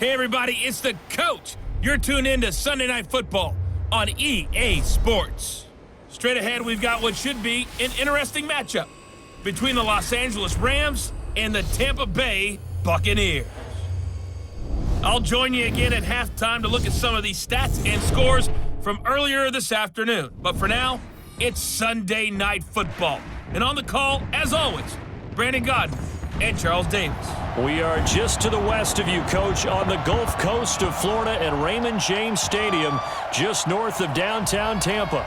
Hey everybody, it's the coach. You're tuned in to Sunday Night Football on EA Sports. Straight ahead, we've got what should be an interesting matchup between the Los Angeles Rams and the Tampa Bay Buccaneers. I'll join you again at halftime to look at some of these stats and scores from earlier this afternoon. But for now, it's Sunday Night Football. And on the call, as always, Brandon Godden and Charles Davis. We are just to the west of you, Coach, on the Gulf Coast of Florida at Raymond James Stadium, just north of downtown Tampa.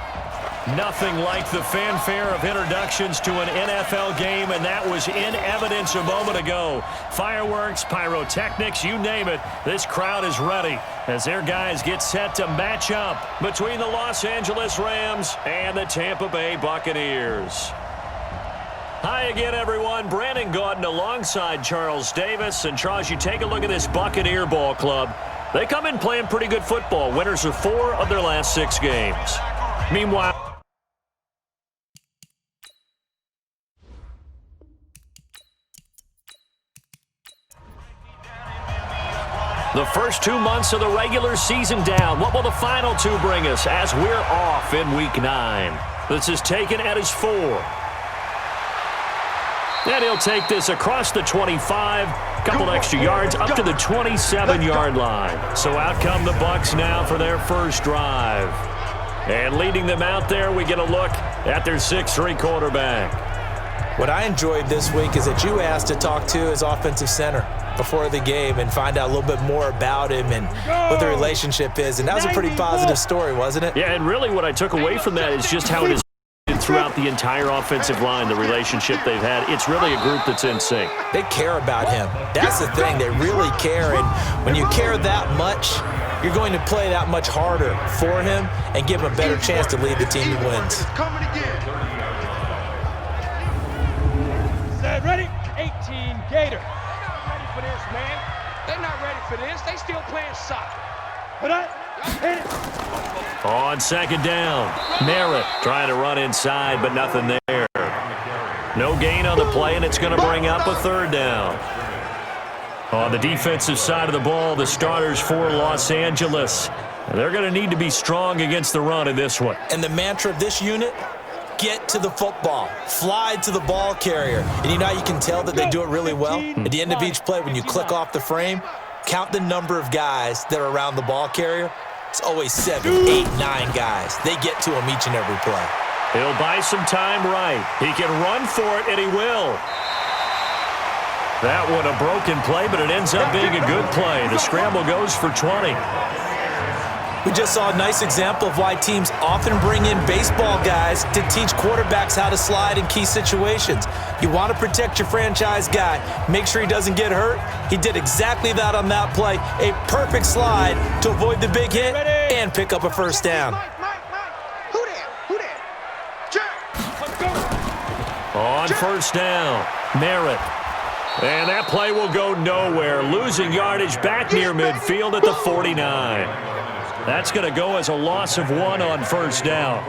Nothing like the fanfare of introductions to an NFL game, and that was in evidence a moment ago. Fireworks, pyrotechnics, you name it. This crowd is ready as their guys get set to match up between the Los Angeles Rams and the Tampa Bay Buccaneers. Hi again, everyone. Brandon Godden alongside Charles Davis. And Charles, you take a look at this Buccaneer ball club. They come in playing pretty good football. Winners of 4 of their last 6 games. Meanwhile, the first 2 months of the regular season down. What will the final 2 bring us as we're off in Week 9? This is taken at his 4. And he'll take this across the 25, couple extra yards, up to the 27-yard line. So out come the Bucs now for their first drive. And leading them out there, we get a look at their 6'3" quarterback. What I enjoyed this week is that you asked to talk to his offensive center before the game and find out a little bit more about him and what the relationship is. And that was a pretty positive story, wasn't it? Yeah, and really what I took away from that is just how it is throughout the entire offensive line, the relationship they've had. It's really a group that's in sync. They care about him. That's the thing. They really care. And when you care that much, you're going to play that much harder for him and give him a better chance to lead the team to wins. Coming again. Set, ready? 18 Gator. They're not ready for this, man. They're not ready for this. They still playing soccer. Put up. Hit it. On second down, Merritt trying to run inside, but nothing there. No gain on the play, and it's going to bring up a 3rd down. On the defensive side of the ball, the starters for Los Angeles. They're going to need to be strong against the run in this one. And the mantra of this unit, get to the football. Fly to the ball carrier. And you know you can tell that they do it really well? At the end of each play, when you click off the frame, count the number of guys that are around the ball carrier. It's always 7, 8, 9 guys. They get to him each and every play. He'll buy some time right. He can run for it, and he will. That one a broken play, but it ends up being a good play. The scramble goes for 20. We just saw a nice example of why teams often bring in baseball guys to teach quarterbacks how to slide in key situations. You want to protect your franchise guy. Make sure he doesn't get hurt. He did exactly that on that play. A perfect slide to avoid the big hit and pick up a first down. Who there? Jack. On first down, Merritt. And that play will go nowhere. Losing yardage back near midfield at the 49. That's going to go as a loss of 1 on first down.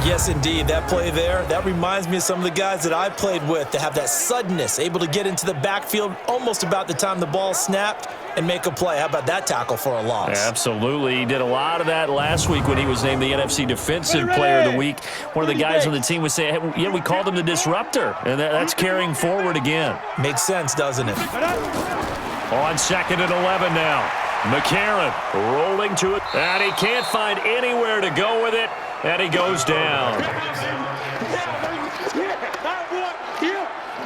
Yes, indeed. That play there, that reminds me of some of the guys that I played with that have that suddenness, able to get into the backfield almost about the time the ball snapped and make a play. How about that tackle for a loss? Absolutely. He did a lot of that last week when he was named the NFC Defensive Player of the Week. One of the guys on the team would say, hey, yeah, we called him the disruptor, and that's carrying forward again. Makes sense, doesn't it? On 2nd and 11 now. McCarron rolling to it, and he can't find anywhere to go with it, and he goes down.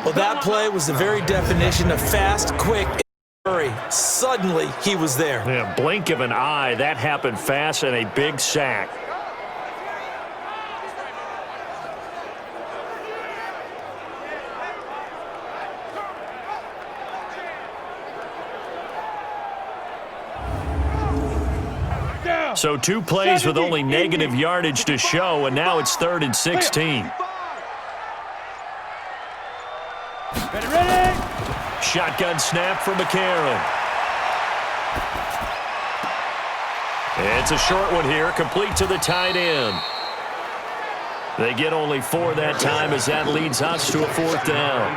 Well, that play was the very definition of fast, quick, and hurry. Suddenly, he was there. Yeah, blink of an eye, that happened fast, and a big sack. So 2 plays with only negative yardage to show, and now it's 3rd and 16. Ready? Shotgun snap for McCarron. It's a short one here, complete to the tight end. They get only 4 that time as that leads us to a 4th down.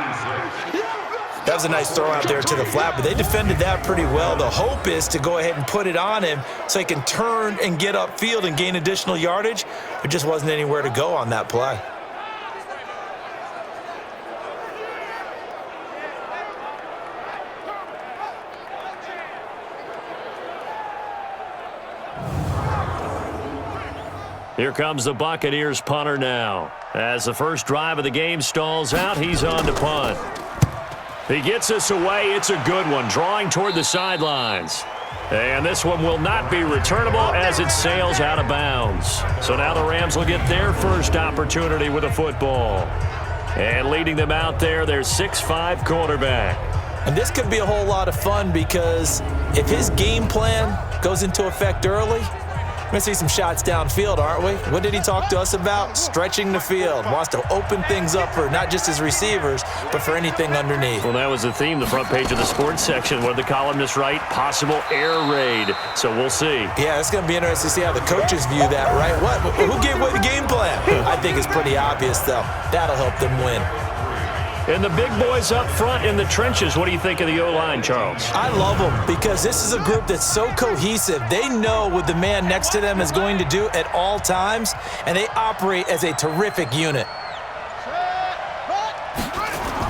That was a nice throw out there to the flat, but they defended that pretty well. The hope is to go ahead and put it on him so he can turn and get upfield and gain additional yardage. There just wasn't anywhere to go on that play. Here comes the Buccaneers punter now. As the first drive of the game stalls out, he's on to punt. He gets us away. It's a good one, drawing toward the sidelines. And this one will not be returnable as it sails out of bounds. So now the Rams will get their first opportunity with a football. And leading them out there, their 6'5" quarterback. And this could be a whole lot of fun because if his game plan goes into effect early, we're going to see some shots downfield, aren't we? What did he talk to us about? Stretching the field. Wants to open things up for not just his receivers, but for anything underneath. Well, that was the theme, the front page of the sports section. What did the columnists write? Possible air raid. So we'll see. Yeah, it's going to be interesting to see how the coaches view that, right? Who gave away the game plan? I think it's pretty obvious, though. That'll help them win. And the big boys up front in the trenches, what do you think of the O-line, Charles? I love them because this is a group that's so cohesive. They know what the man next to them is going to do at all times, and they operate as a terrific unit.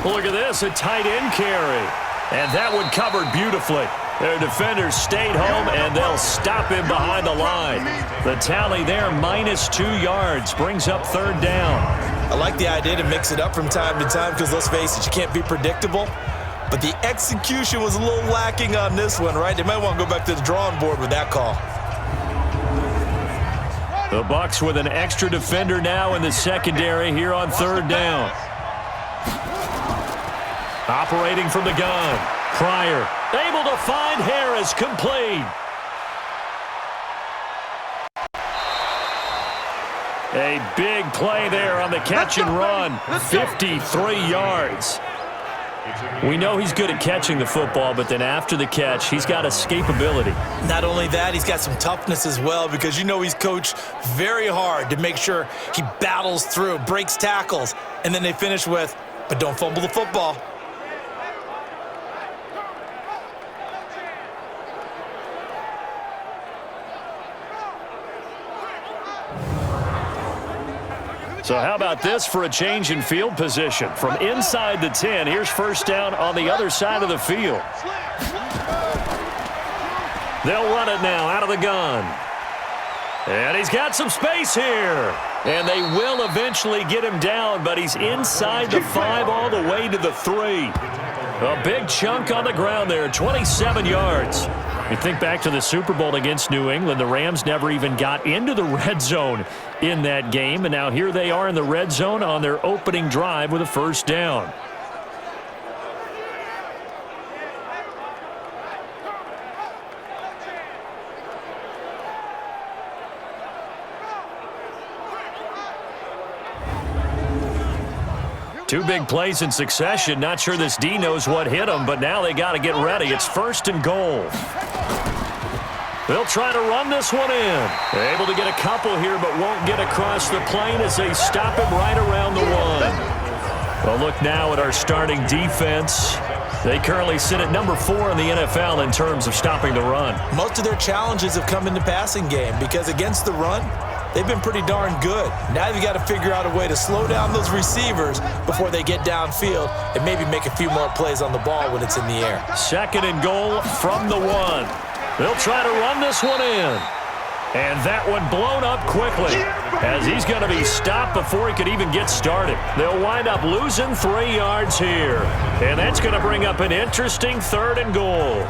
Well, look at this, a tight end carry. And that one covered beautifully. Their defenders stayed home, and they'll stop him behind the line. The tally there, -2 yards, brings up third down. I like the idea to mix it up from time to time because, let's face it, you can't be predictable. But the execution was a little lacking on this one, right? They might want to go back to the drawing board with that call. The Bucs with an extra defender now in the secondary here on third down. Operating from the gun. Pryor able to find Harris, complete. A big play there on the catch and run. 53 yards. We know he's good at catching the football, but then after the catch, he's got escapability. Not only that, he's got some toughness as well because you know he's coached very hard to make sure he battles through, breaks tackles, and then they finish with, but don't fumble the football. So how about this for a change in field position? From inside the 10, here's first down on the other side of the field. They'll run it now out of the gun. And he's got some space here. And they will eventually get him down, but he's inside the 5 all the way to the 3. A big chunk on the ground there, 27 yards. You think back to the Super Bowl against New England, the Rams never even got into the red zone in that game, and now here they are in the red zone on their opening drive with a first down. Two big plays in succession. Not sure this D knows what hit him, but now they got to get ready. It's first and goal. They'll try to run this one in. They're able to get a couple here, but won't get across the plane as they stop him right around the 1. Well, look now at our starting defense. They currently sit at number 4 in the NFL in terms of stopping the run. Most of their challenges have come in the passing game because against the run, they've been pretty darn good. Now you've got to figure out a way to slow down those receivers before they get downfield and maybe make a few more plays on the ball when it's in the air. Second and goal from the 1. They'll try to run this one in. And that one blown up quickly as he's going to be stopped before he could even get started. They'll wind up losing 3 yards here. And that's going to bring up an interesting third and goal.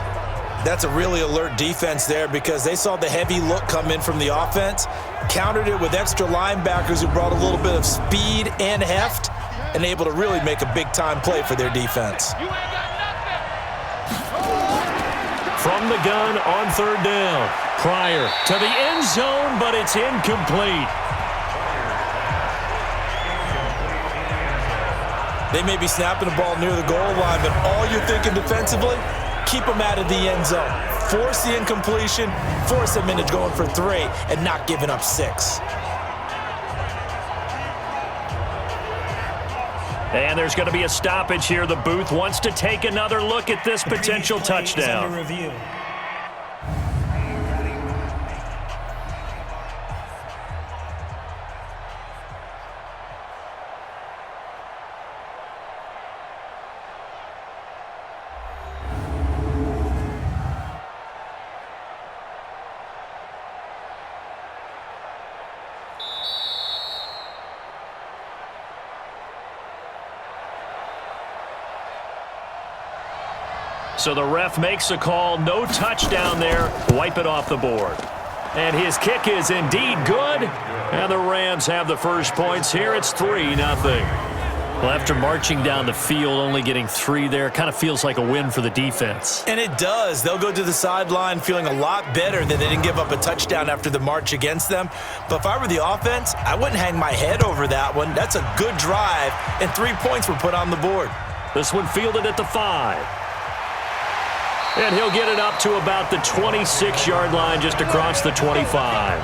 That's a really alert defense there because they saw the heavy look come in from the offense, countered it with extra linebackers who brought a little bit of speed and heft, and able to really make a big-time play for their defense. From the gun on third down. Pryor to the end zone, but it's incomplete. They may be snapping the ball near the goal line, but all you're thinking defensively, keep them out of the end zone. Force the incompletion, force them into going for 3, and not giving up 6. And there's going to be a stoppage here. The booth wants to take another look at this potential touchdown. Under review. So the ref makes a call. No touchdown there. Wipe it off the board. And his kick is indeed good. And the Rams have the first points here. It's 3-0. Well, after marching down the field, only getting 3 there, kind of feels like a win for the defense. And it does. They'll go to the sideline feeling a lot better that they didn't give up a touchdown after the march against them. But if I were the offense, I wouldn't hang my head over that one. That's a good drive, and 3 points were put on the board. This one fielded at the 5. And he'll get it up to about the 26-yard line, just across the 25.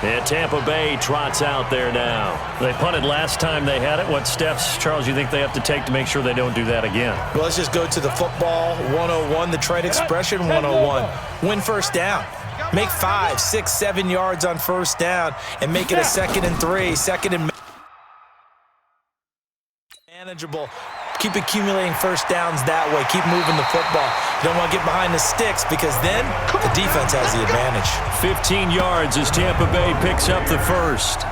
And Tampa Bay trots out there now. They punted last time they had it. What steps, Charles, you think they have to take to make sure they don't do that again? Well, let's just go to the football 101, the trade expression 101. Win first down. Make 5, 6, 7 yards on first down and make it a 2nd and 3, 2nd and manageable. Keep accumulating first downs that way. Keep moving the football. You don't want to get behind the sticks because then the defense has the advantage. 15 yards as Tampa Bay picks up the first.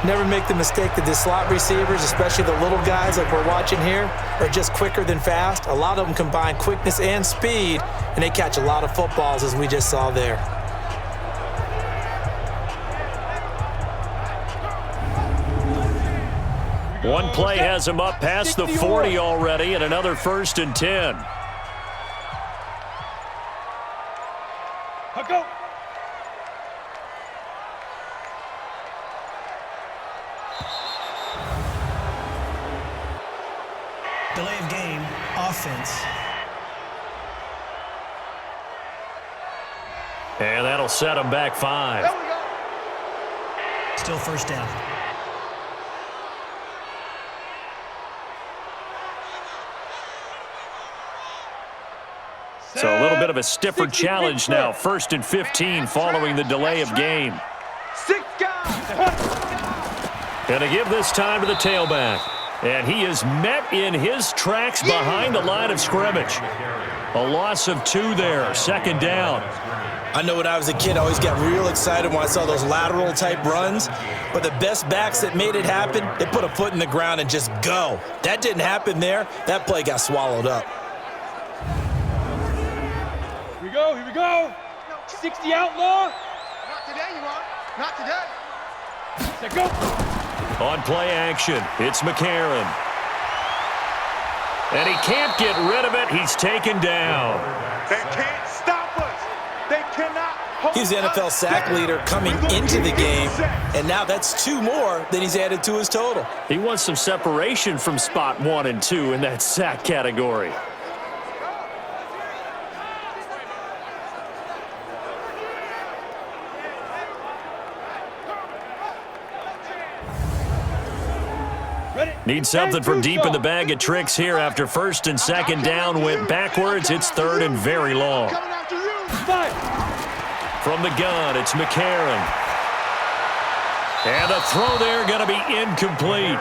Never make the mistake that the slot receivers, especially the little guys like we're watching here, are just quicker than fast. A lot of them combine quickness and speed, and they catch a lot of footballs as we just saw there. One play has him up past the 40 already, and another 1st and 10. Go. Delay of game, offense. And that'll set him back 5. There we go. Still first down. So a little bit of a stiffer challenge now. 1st and 15 following the delay of game. 6 guys. And to give this time to the tailback. And he is met in his tracks behind the line of scrimmage. A loss of 2 there. 2nd down. I know when I was a kid, I always got real excited when I saw those lateral type runs. But the best backs that made it happen, they put a foot in the ground and just go. That didn't happen there. That play got swallowed up. Here we go. 60 outlaw. Not today, you are. Not today. Set go. On play action, it's McCarron. And he can't get rid of it. He's taken down. They can't stop us. They cannot hold He's the NFL sack leader coming into the game, and now that's 2 more that he's added to his total. He wants some separation from spot 1 and 2 in that sack category. Need something from deep in the bag of tricks here after 1st and 2nd down went backwards. It's 3rd and very long. coming after you. 5. From the gun, it's McCarron. And the throw there going to be incomplete.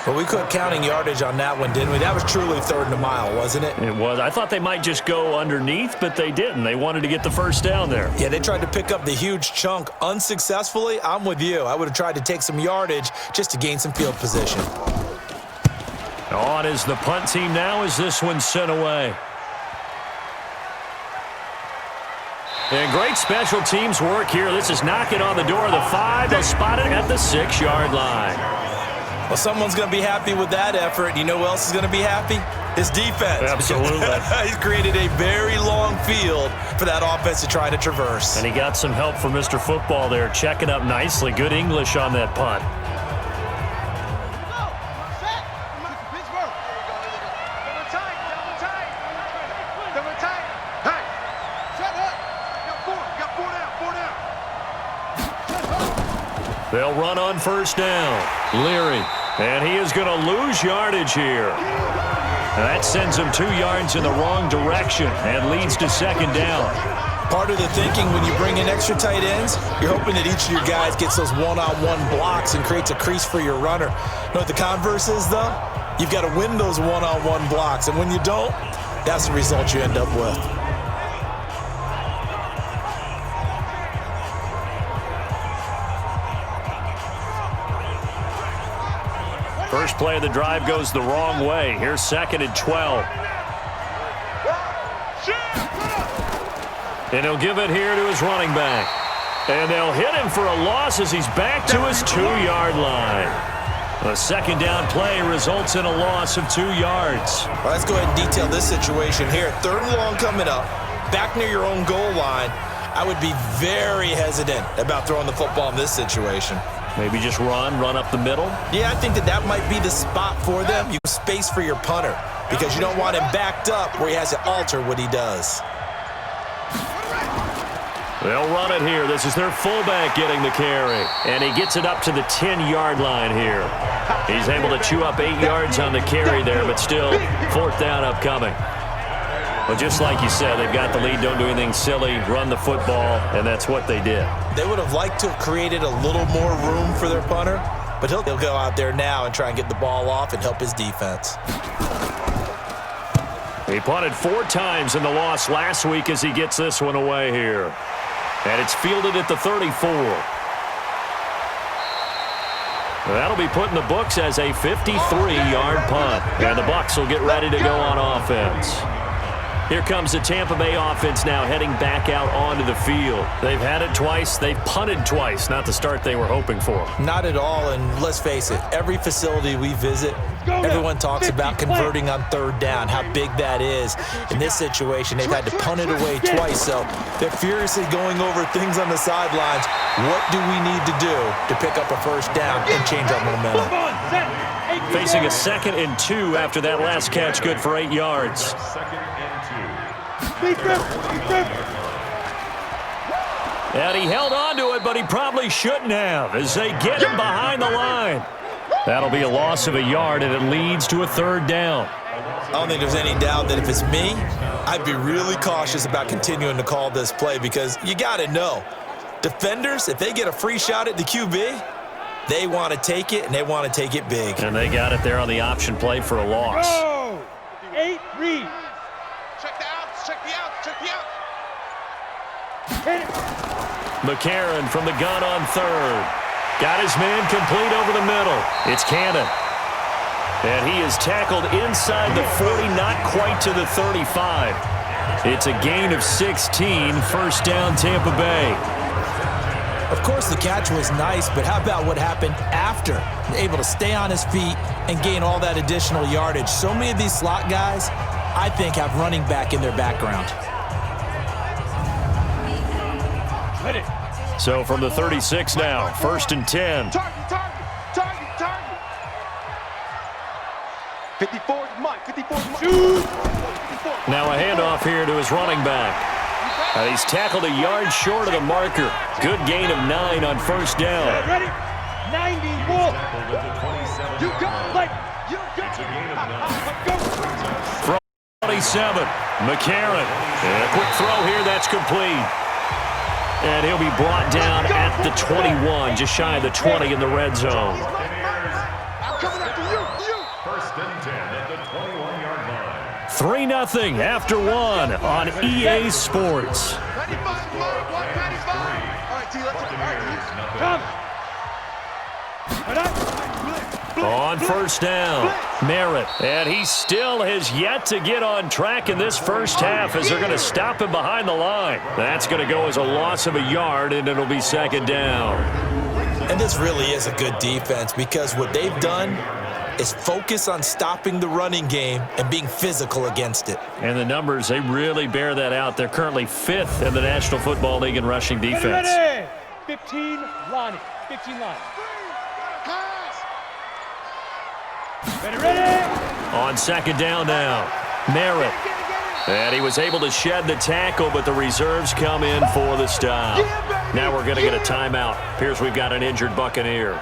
But we quit counting yardage on that one, didn't we? That was truly 3rd and a mile, wasn't it? It was. I thought they might just go underneath, but they didn't. They wanted to get the first down there. Yeah, they tried to pick up the huge chunk unsuccessfully. I'm with you. I would have tried to take some yardage just to gain some field position. On is the punt team now as this one's sent away. And great special teams work here. This is knocking on the door of the 5. They'll spot it at the 6-yard line. Well, someone's going to be happy with that effort. You know who else is going to be happy? His defense. Absolutely. He's created a very long field for that offense to try to traverse. And he got some help from Mr. Football there, checking up nicely. Good English on that punt. They'll run on first down. Leary. And he is going to lose yardage here. And that sends him 2 yards in the wrong direction and leads to second down. Part of the thinking when you bring in extra tight ends, you're hoping that each of your guys gets those one-on-one blocks and creates a crease for your runner. You know what the converse is, though? You've got to win those one-on-one blocks. And when you don't, that's the result you end up with. First play of the drive goes the wrong way. Here's 2nd and 12. And he'll give it here to his running back. And they'll hit him for a loss as he's back to his 2-yard line. A second down play results in a loss of 2 yards. Well, let's go ahead and detail this situation here. 3rd and long coming up, back near your own goal line. I would be very hesitant about throwing the football in this situation. Maybe just run up the middle? Yeah, I think that might be the spot for them. You have space for your punter because you don't want him backed up where he has to alter what he does. They'll run it here. This is their fullback getting the carry. And he gets it up to the 10-yard line here. He's able to chew up 8 yards on the carry there, but still 4th down upcoming. Well, just like you said, they've got the lead. Don't do anything silly. Run the football, and that's what they did. They would have liked to have created a little more room for their punter, but he'll go out there now and try and get the ball off and help his defense. He punted 4 times in the loss last week as he gets this one away here. And it's fielded at the 34. That'll be put in the books as a 53-yard punt. And the Bucs will get ready to go on offense. Here comes the Tampa Bay offense now heading back out onto the field. They've had it twice. They've punted twice. Not the start they were hoping for. Not at all, and let's face it, every facility we visit, everyone talks about converting on 3rd down, how big that is. In this situation, they've had to punt it away twice, so they're furiously going over things on the sidelines. What do we need to do to pick up a 1st down and change our momentum? Facing a 2nd and 2 after that last catch, good for 8 yards. And he held on to it, but he probably shouldn't have as they get him behind the line. That'll be a loss of a yard, and it leads to a 3rd down. I don't think there's any doubt that if it's me, I'd be really cautious about continuing to call this play because you got to know, defenders, if they get a free shot at the QB, they want to take it, and they want to take it big. And they got it there on the option play for a loss. Go! 8 read. Check the outs, check the outs, check the outs. Hit it. McCarron from the gun on 3rd. Got his man complete over the middle. It's Cannon. And he is tackled inside the 40, not quite to the 35. It's a gain of 16, 1st down Tampa Bay. Of course, the catch was nice, but how about what happened after? Able to stay on his feet and gain all that additional yardage. So many of these slot guys, I think, have running back in their background. Hit it. So from the 36 now, 1st and 10. Target. 54's Mike, 54's Mike. Shoot. Now a handoff here to his running back. He's tackled a yard short of the marker. Good gain of 9 on 1st down. Ready? 90 wolf. You got it. You got it. Go. From 27, McCarron. And a quick throw here, that's complete. And he'll be brought down at the 21, just shy of the 20 in the red zone. I'm coming after you. 1st and 10 at the 21-yard line. 3-0 after 1 on EA Sports. 95, Mike, 195. All right, T, let's go. All right, Come. On 1st down, Merritt. And he still has yet to get on track in this first half as they're going to stop him behind the line. That's going to go as a loss of a yard, and it'll be 2nd down. And this really is a good defense because what they've done is focus on stopping the running game and being physical against it. And the numbers, they really bear that out. They're currently 5th in the National Football League in rushing defense. Ready. 15, Lonnie. 15 line. Ready. On 2nd down now, Merritt. And he was able to shed the tackle, but the reserves come in for the stop. Now we're going to get a timeout. Appears we've got an injured Buccaneer.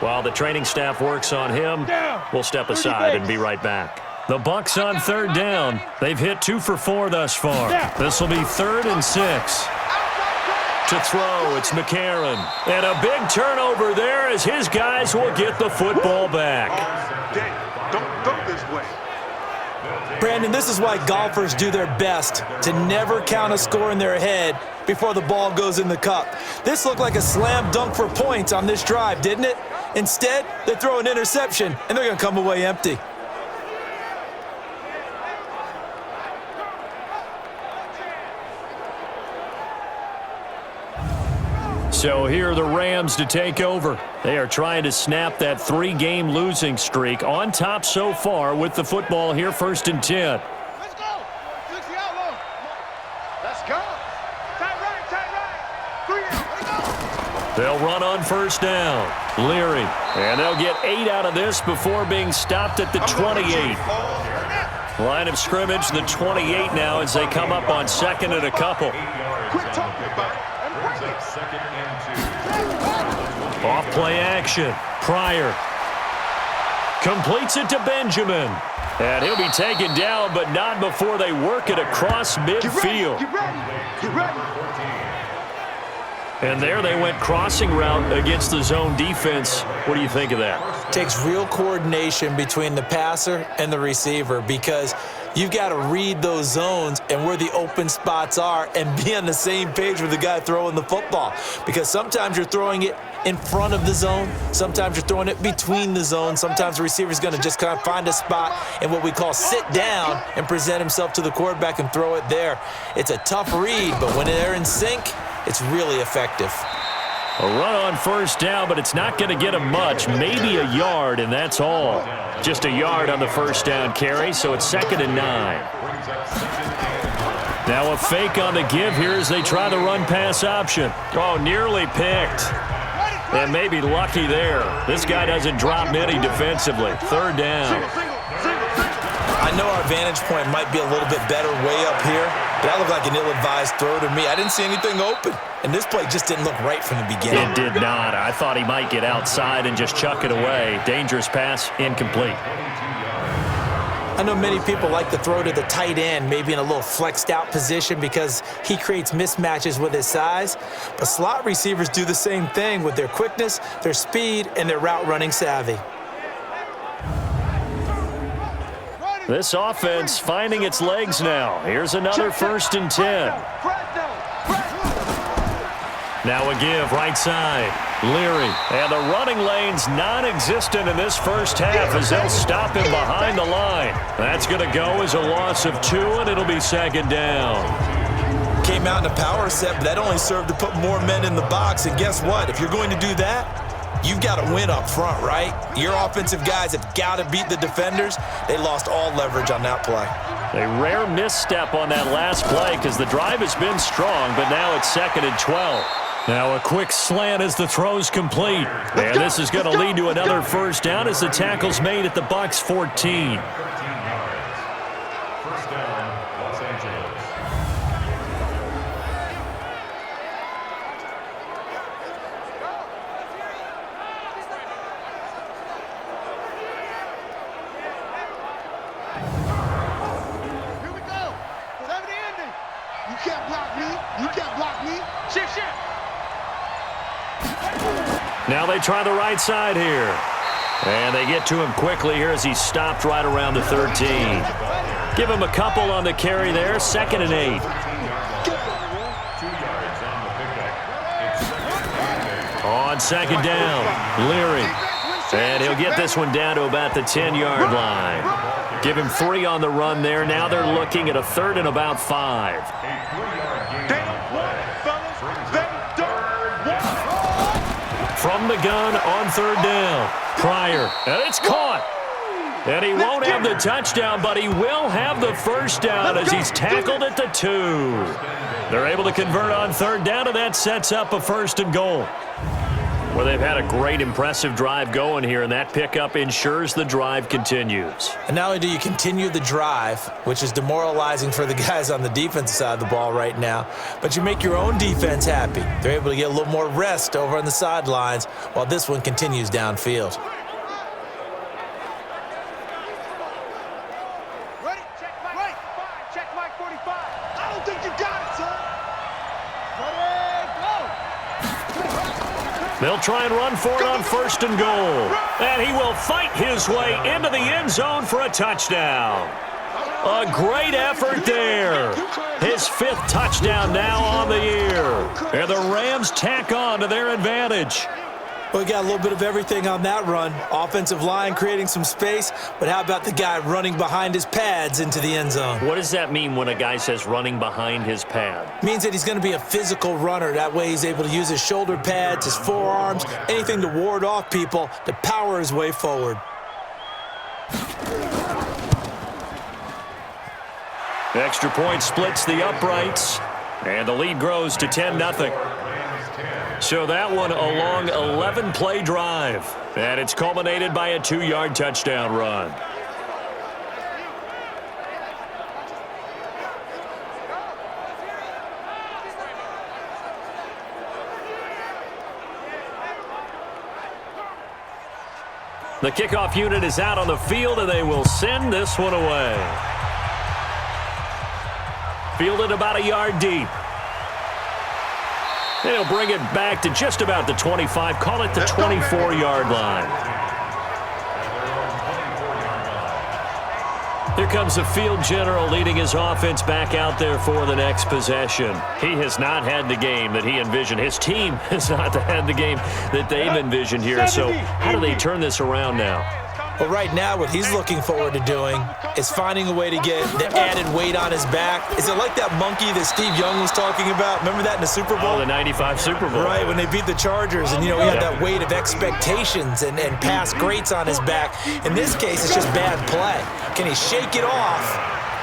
While the training staff works on him, we'll step aside and be right back. The Bucs on third down. They've hit 2 for 4 thus far. This will be 3rd and 6. To throw, it's McCarron. And a big turnover there as his guys will get the football back. Don't go this way. Brandon, this is why golfers do their best to never count a score in their head before the ball goes in the cup. This looked like a slam dunk for points on this drive, didn't it? Instead, they throw an interception, and they're going to come away empty. So here are the Rams to take over. They are trying to snap that 3-game losing streak. On top so far with the football here, 1st and 10. Let's go. 60 out low. Let's go. Tight right. 3 out. Let's go. They'll run on 1st down. Leary. And they'll get 8 out of this before being stopped at the 28. Line of scrimmage, the 28 now as they come up on 2nd and a couple. Quit talking about it. Off play action. Pryor completes it to Benjamin. And he'll be taken down, but not before they work it across midfield. Get ready. And there they went crossing route against the zone defense. What do you think of that? Takes real coordination between the passer and the receiver because you've got to read those zones and where the open spots are and be on the same page with the guy throwing the football. Because sometimes you're throwing it in front of the zone. Sometimes you're throwing it between the zones. Sometimes the receiver's going to just kind of find a spot and what we call sit down and present himself to the quarterback and throw it there. It's a tough read, but when they're in sync, it's really effective. A run on 1st down, but it's not going to get him much. Maybe a yard, and that's all. Just a yard on the 1st down carry, so it's 2nd and 9. Now a fake on the give here as they try the run-pass option. Oh, nearly picked. And maybe lucky there. This guy doesn't drop many defensively. 3rd down. I know our vantage point might be a little bit better way up here, but that looked like an ill-advised throw to me. I didn't see anything open, and this play just didn't look right from the beginning. It did not. I thought he might get outside and just chuck it away. Dangerous pass, incomplete. I know many people like to throw to the tight end, maybe in a little flexed out position because he creates mismatches with his size. But slot receivers do the same thing with their quickness, their speed, and their route running savvy. This offense finding its legs now. Here's another 1st and 10. Now a give right side. Leary. And the running lane's non-existent in this first half as they'll stop him behind the line. That's going to go as a loss of 2, and it'll be 2nd down. Came out in a power set, but that only served to put more men in the box. And guess what? If you're going to do that, you've got to win up front, right? Your offensive guys have got to beat the defenders. They lost all leverage on that play. A rare misstep on that last play because the drive has been strong, but now it's 2nd and 12. Now a quick slant as the throw's complete. And this is going to lead to another 1st down as the tackle's made at the Bucs 14. 1st down, Los Angeles. Here we go. 70 ending. You can't block me. You can't block me. Shift. Now they try the right side here. And they get to him quickly here as he's stopped right around the 13. Give him a couple on the carry there. 2nd and 8. 2 yards on the pickup. On 2nd down, Leary. And he'll get this one down to about the 10-yard line. Give him 3 on the run there. Now they're looking at a 3rd and about 5. A 3-yard gain. From the gun on 3rd down. Pryor. And it's caught. And he won't have the touchdown, but he will have the 1st down as he's tackled at the 2. They're able to convert on 3rd down, and that sets up a 1st and goal. Well, they've had a great, impressive drive going here, and that pickup ensures the drive continues. And not only do you continue the drive, which is demoralizing for the guys on the defensive side of the ball right now, but you make your own defense happy. They're able to get a little more rest over on the sidelines while this one continues downfield. Ready? Check Mike. Right. Check Mike 45. I don't think you got it, son. Ready, go. They'll try and run for it on 1st and goal. And he will fight his way into the end zone for a touchdown. A great effort there. His 5th touchdown now on the year. And the Rams tack on to their advantage. Well, we got a little bit of everything on that run. Offensive line creating some space, but how about the guy running behind his pads into the end zone? What does that mean when a guy says running behind his pad? Means that he's going to be a physical runner. That way he's able to use his shoulder pads, his forearms, anything to ward off people to power his way forward. Extra point splits the uprights, and the lead grows to 10-0. So that one a long 11-play drive, and it's culminated by a 2-yard touchdown run. The kickoff unit is out on the field, and they will send this one away. Fielded about a yard deep. They'll bring it back to just about the 25, call it the 24-yard line. Here comes the field general leading his offense back out there for the next possession. He has not had the game that he envisioned. His team has not had the game that they've envisioned here. So how do they turn this around now? Well, right now, what he's looking forward to doing is finding a way to get the added weight on his back. Is it like that monkey that Steve Young was talking about? Remember that in the Super Bowl? Oh, the 95 Super Bowl. Right, when they beat the Chargers, and, he had that weight of expectations and past greats on his back. In this case, it's just bad play. Can he shake it off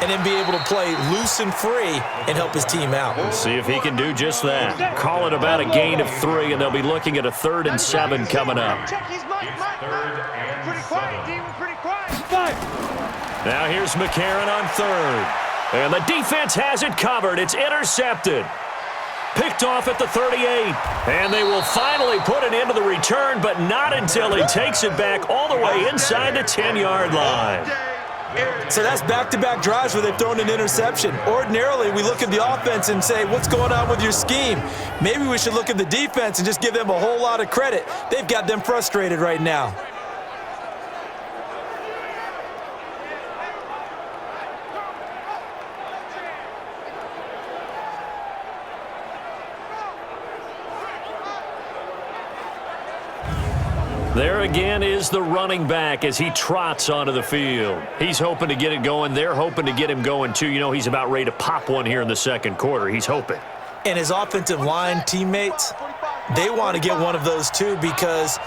and then be able to play loose and free and help his team out? We'll see if he can do just that. Call it about a gain of 3, and they'll be looking at a 3rd and 7 coming up. Now here's McCarron on 3rd. And the defense has it covered. It's intercepted. Picked off at the 38. And they will finally put it into the return, but not until he takes it back all the way inside the 10-yard line. So that's back-to-back drives where they've thrown an interception. Ordinarily, we look at the offense and say, what's going on with your scheme? Maybe we should look at the defense and just give them a whole lot of credit. They've got them frustrated right now. There again is the running back as he trots onto the field. He's hoping to get it going. They're hoping to get him going, too. He's about ready to pop one here in the second quarter. He's hoping. And his offensive line teammates, they want to get one of those, too, because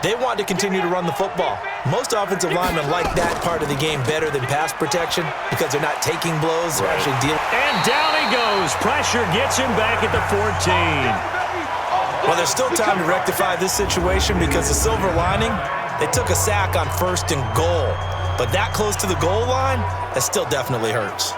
they want to continue to run the football. Most offensive linemen like that part of the game better than pass protection because they're not taking blows. They're actually dealing. And down he goes. Pressure gets him back at the 14. Well, there's still time to rectify this situation because the silver lining, they took a sack on 1st and goal. But that close to the goal line, that still definitely hurts.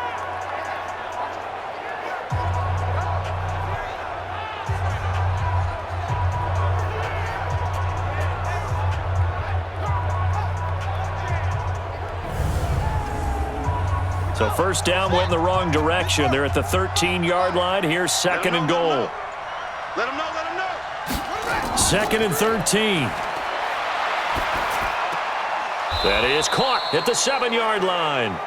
So 1st down went in the wrong direction. They're at the 13-yard line. Here's 2nd and goal. Let him know, let him know. 2nd and 13. That is caught at the 7-yard line.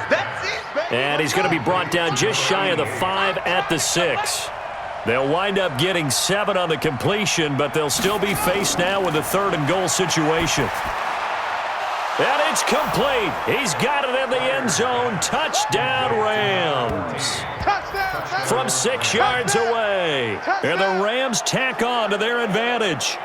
That's it, baby. And he's going to be brought down just shy of the 5 at the 6. They'll wind up getting 7 on the completion, but they'll still be faced now with a 3rd and goal situation. And it's complete. He's got it in the end zone. Touchdown, Rams. From 6 yards away. And the Rams tack on to their advantage.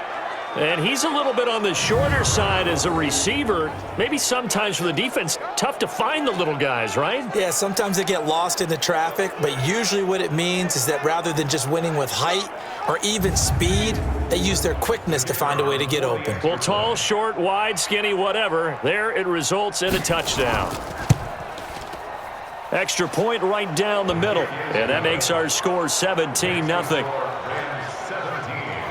And he's a little bit on the shorter side as a receiver. Maybe sometimes for the defense, tough to find the little guys, right? Yeah, sometimes they get lost in the traffic, but usually what it means is that rather than just winning with height or even speed, they use their quickness to find a way to get open. Well, tall, short, wide, skinny, whatever, there it results in a touchdown. Extra point right down the middle, and that makes our score 17-0.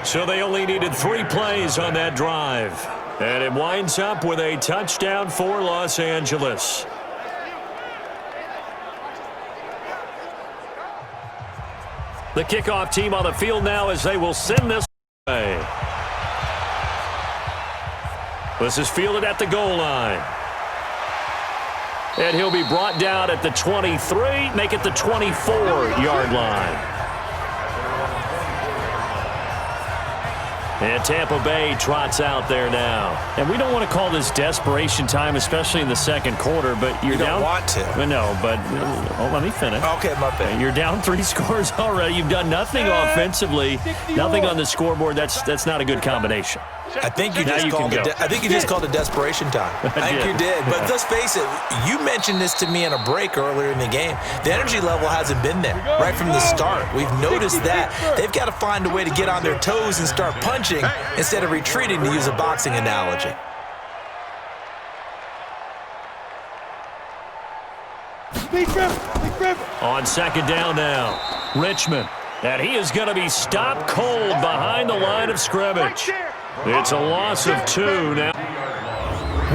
So they only needed 3 plays on that drive. And it winds up with a touchdown for Los Angeles. The kickoff team on the field now as they will send this away. This is fielded at the goal line. And he'll be brought down at the 23, make it the 24-yard line. And Tampa Bay trots out there now. And we don't want to call this desperation time, especially in the second quarter, but you're down. You don't want to. No, but let me finish. Okay, my bad. You're down 3 scores already. You've done nothing offensively, nothing on the scoreboard. That's not a good combination. I think you just called it desperation time. I think you did. But let's face it, you mentioned this to me in a break earlier in the game. The energy level hasn't been there right from the start. We've noticed that. They've got to find a way to get on their toes and start punching instead of retreating, to use a boxing analogy. On second down now, Richmond. And he is going to be stopped cold behind the line of scrimmage. It's a loss of 2 now.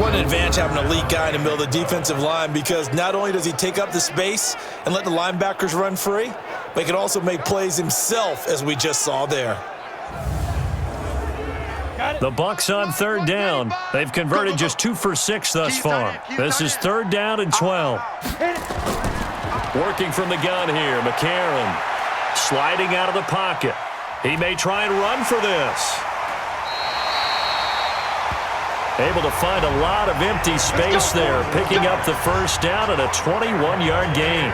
What an advantage having an elite guy in the middle of the defensive line, because not only does he take up the space and let the linebackers run free, but he can also make plays himself, as we just saw there. The Bucs on third down. They've converted just 2 for 6 thus far. This is 3rd down and 12. Working from the gun here, McCarron. Sliding out of the pocket. He may try and run for this. Able to find a lot of empty space there, picking up the first down at a 21-yard gain.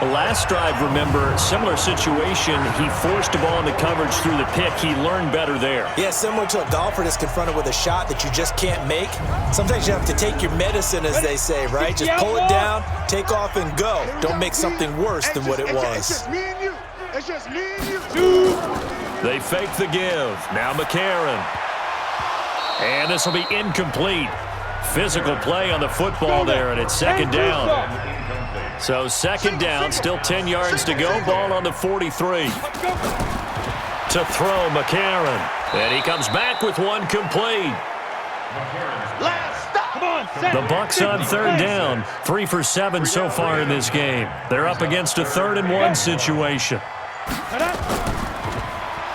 The last drive, remember, similar situation. He forced the ball into coverage through the pick. He learned better there. Yeah, similar to a golfer that's confronted with a shot that you just can't make. Sometimes you have to take your medicine, as they say, right? Just pull it down, take off, and go. Don't make something worse than what it was. It's just me and you. It's just me and you. They fake the give. Now McCarron. And this will be incomplete. Physical play on the football there, and it's second down. So second down, still 10 yards to go. Ball on the 43. To throw, McCarron. And he comes back with one complete. The Bucs on third down. 3 for 7 so far in this game. They're up against a 3rd and 1 situation.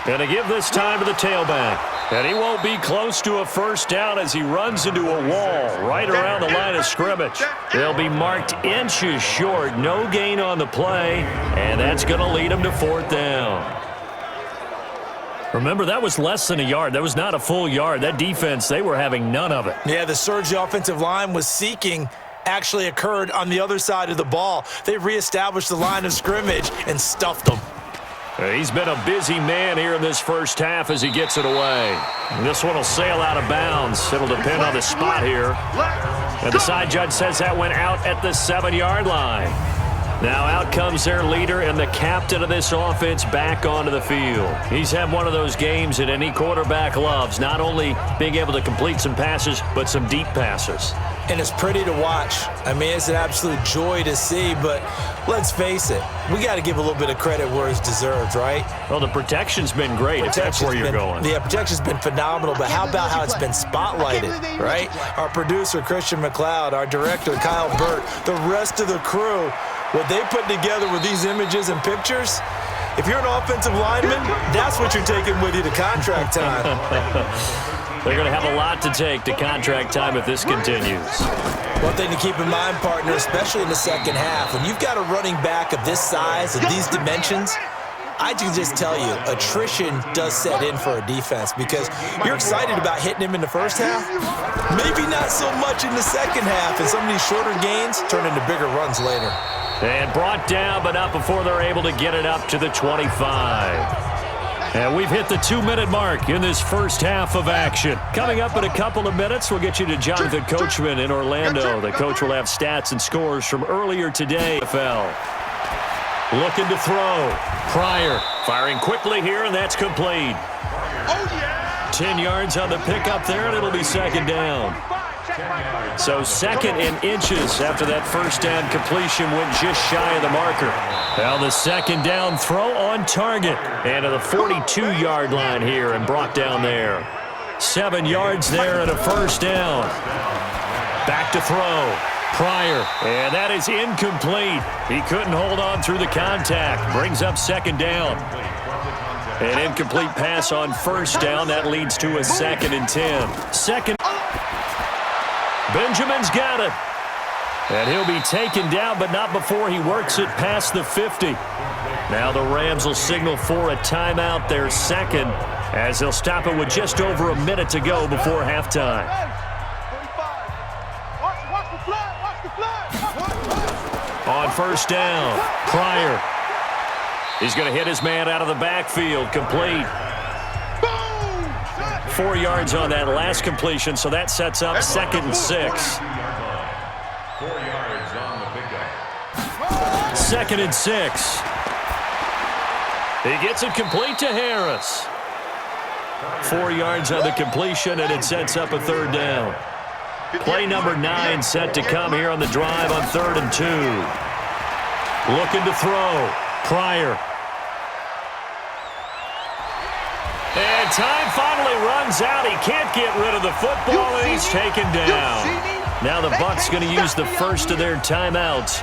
Gonna give this time to the tailback. And he won't be close to a first down as he runs into a wall right around the line of scrimmage. They'll be marked inches short. No gain on the play, and that's going to lead him to 4th down. Remember, that was less than a yard. That was not a full yard. That defense, they were having none of it. Yeah, the surge the offensive line was seeking actually occurred on the other side of the ball. They reestablished the line of scrimmage and stuffed them. He's been a busy man here in this first half as he gets it away. And this one will sail out of bounds. It'll depend on the spot here. And the side judge says that went out at the 7-yard line. Now out comes their leader and the captain of this offense back onto the field. He's had one of those games that any quarterback loves, not only being able to complete some passes, but some deep passes. And it's pretty to watch. I mean, it's an absolute joy to see, but let's face it, we got to give a little bit of credit where it's deserved, right? Well, the protection's been great, if that's where you're going. Yeah, protection's been phenomenal, but how about how it's been spotlighted, right? Our producer, Christian McLeod, our director, Kyle Burt, the rest of the crew, what they put together with these images and pictures, if you're an offensive lineman, that's what you're taking with you to contract time. They're going to have a lot to take to contract time if this continues. One thing to keep in mind, partner, especially in the second half, when you've got a running back of this size and these dimensions, I can just tell you, attrition does set in for a defense because you're excited about hitting him in the first half. Maybe not so much in the second half, and some of these shorter gains turn into bigger runs later. And brought down, but not before they're able to get it up to the 25. And we've hit the 2-minute mark in this first half of action. Coming up in a couple of minutes, we'll get you to Jonathan Coachman in Orlando. The coach will have stats and scores from earlier today. NFL. Looking to throw. Pryor firing quickly here, and that's complete. 10 yards on the pickup there, and it'll be second down. So second and inches after that first down completion went just shy of the marker. Now the second down throw on target. And to the 42-yard line here and brought down there. 7 yards there and a first down. Back to throw. Pryor. And that is incomplete. He couldn't hold on through the contact. Brings up second down. An incomplete pass on first down. That leads to a 2nd and 10. Benjamin's got it. And he'll be taken down, but not before he works it past the 50. Now the Rams will signal for a timeout, their second, as they'll stop it with just over a minute to go before halftime. On first down, Pryor. He's going to hit his man out of the backfield, complete. 4 yards on that last completion, so that sets up 2nd and 6. 4 yards on the pickup. 2nd and 6. He gets it complete to Harris. 4 yards on the completion, and it sets up a 3rd down. Play number 9 set to come here on the drive on 3rd and 2. Looking to throw. Pryor. And time finally runs out. He can't get rid of the football, and he's taken down. Now the Bucs going to use the first of their timeouts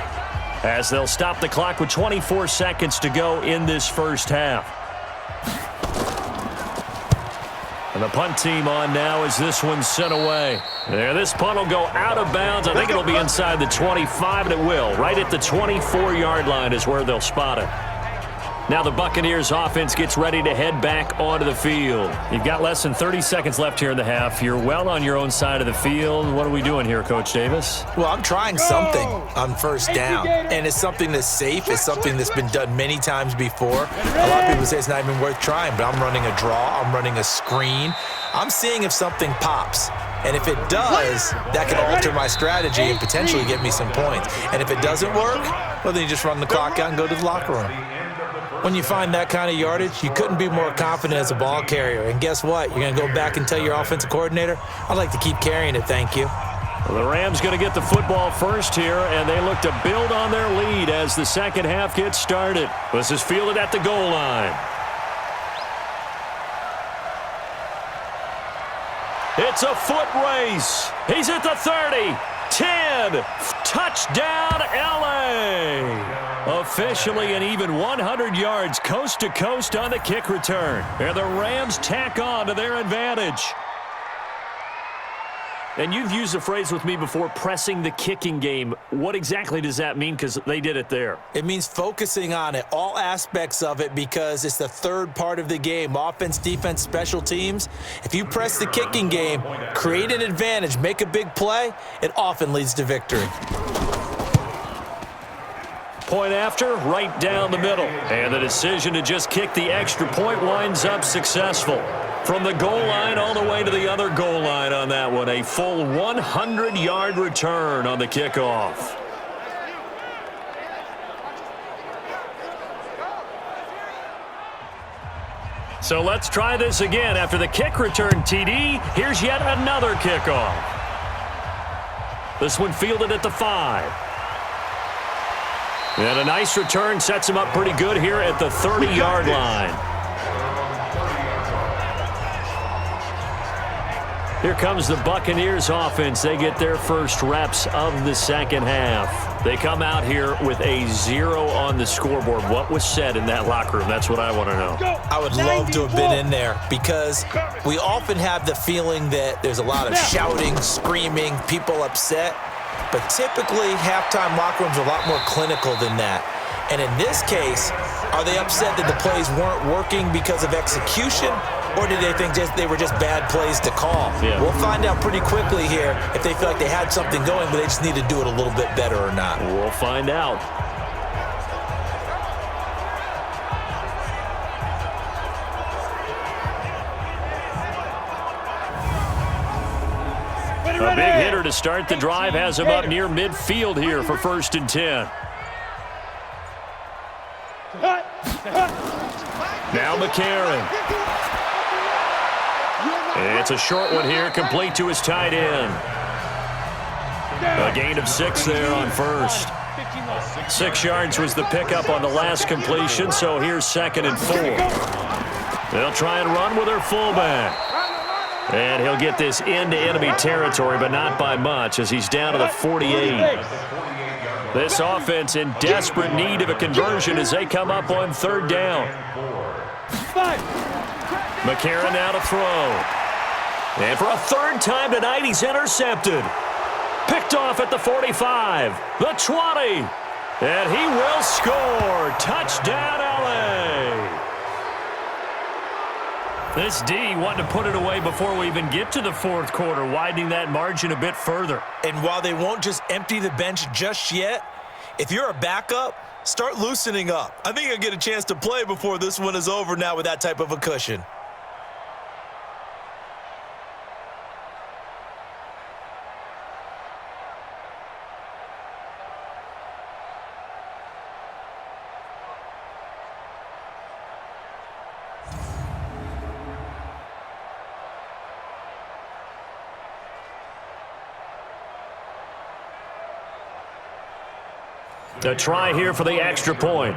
as they'll stop the clock with 24 seconds to go in this first half. And the punt team on now as this one's sent away. There, this punt will go out of bounds. I think it'll be inside the 25, and it will. Right at the 24-yard line is where they'll spot it. Now the Buccaneers offense gets ready to head back onto the field. You've got less than 30 seconds left here in the half. You're well on your own side of the field. What are we doing here, Coach Davis? Well, I'm trying something on first down, and it's something that's safe. It's something that's been done many times before. A lot of people say it's not even worth trying, but I'm running a draw. I'm running a screen. I'm seeing if something pops. And if it does, that can alter my strategy and potentially get me some points. And if it doesn't work, well, then you just run the clock out and go to the locker room. When you find that kind of yardage, you couldn't be more confident as a ball carrier. And guess what? You're going to go back and tell your offensive coordinator, I'd like to keep carrying it, thank you. Well, the Rams going to get the football first here, and they look to build on their lead as the second half gets started. This is fielded at the goal line. It's a foot race. He's at the 30. 10. Touchdown, L.A. Officially an even 100 yards coast to coast on the kick return. And the Rams tack on to their advantage. And you've used the phrase with me before, pressing the kicking game. What exactly does that mean? Because they did it there. It means focusing on it, all aspects of it, because it's the third part of the game. Offense, defense, special teams. If you press the kicking game, create an advantage, make a big play, it often leads to victory. Point after, right down the middle. And the decision to just kick the extra point winds up successful. From the goal line all the way to the other goal line on that one. A full 100-yard return on the kickoff. So let's try this again. After the kick return TD, here's yet another kickoff. This one fielded at the 5. And a nice return sets him up pretty good here at the 30-yard line. Here comes the Buccaneers offense. They get their first reps of the second half. They come out here with a 0 on the scoreboard. What was said in that locker room? That's what I want to know. I would love to have been in there because we often have the feeling that there's a lot of shouting, screaming, people upset. But typically, halftime locker rooms are a lot more clinical than that. And in this case, are they upset that the plays weren't working because of execution? Or did they think they were just bad plays to call? Yeah. We'll find out pretty quickly here if they feel like they had something going, but they just need to do it a little bit better or not. We'll find out. A big hitter to start the drive has him up near midfield here for 1st and 10. Now McCarron. It's a short one here, complete to his tight end. A gain of 6 there on 1st. 6 yards was the pickup on the last completion, so here's 2nd and 4. They'll try and run with their fullback. And he'll get this into enemy territory, but not by much, as he's down to the 48. This offense in desperate need of a conversion as they come up on 3rd down. McCarron now to throw. And for a 3rd time tonight, he's intercepted. Picked off at the 45, the 20. And he will score. Touchdown, LA. This D wanting to put it away before we even get to the 4th quarter, widening that margin a bit further. And while they won't just empty the bench just yet, if you're a backup, start loosening up. I think you'll get a chance to play before this one is over now with that type of a cushion. A try here for the extra point.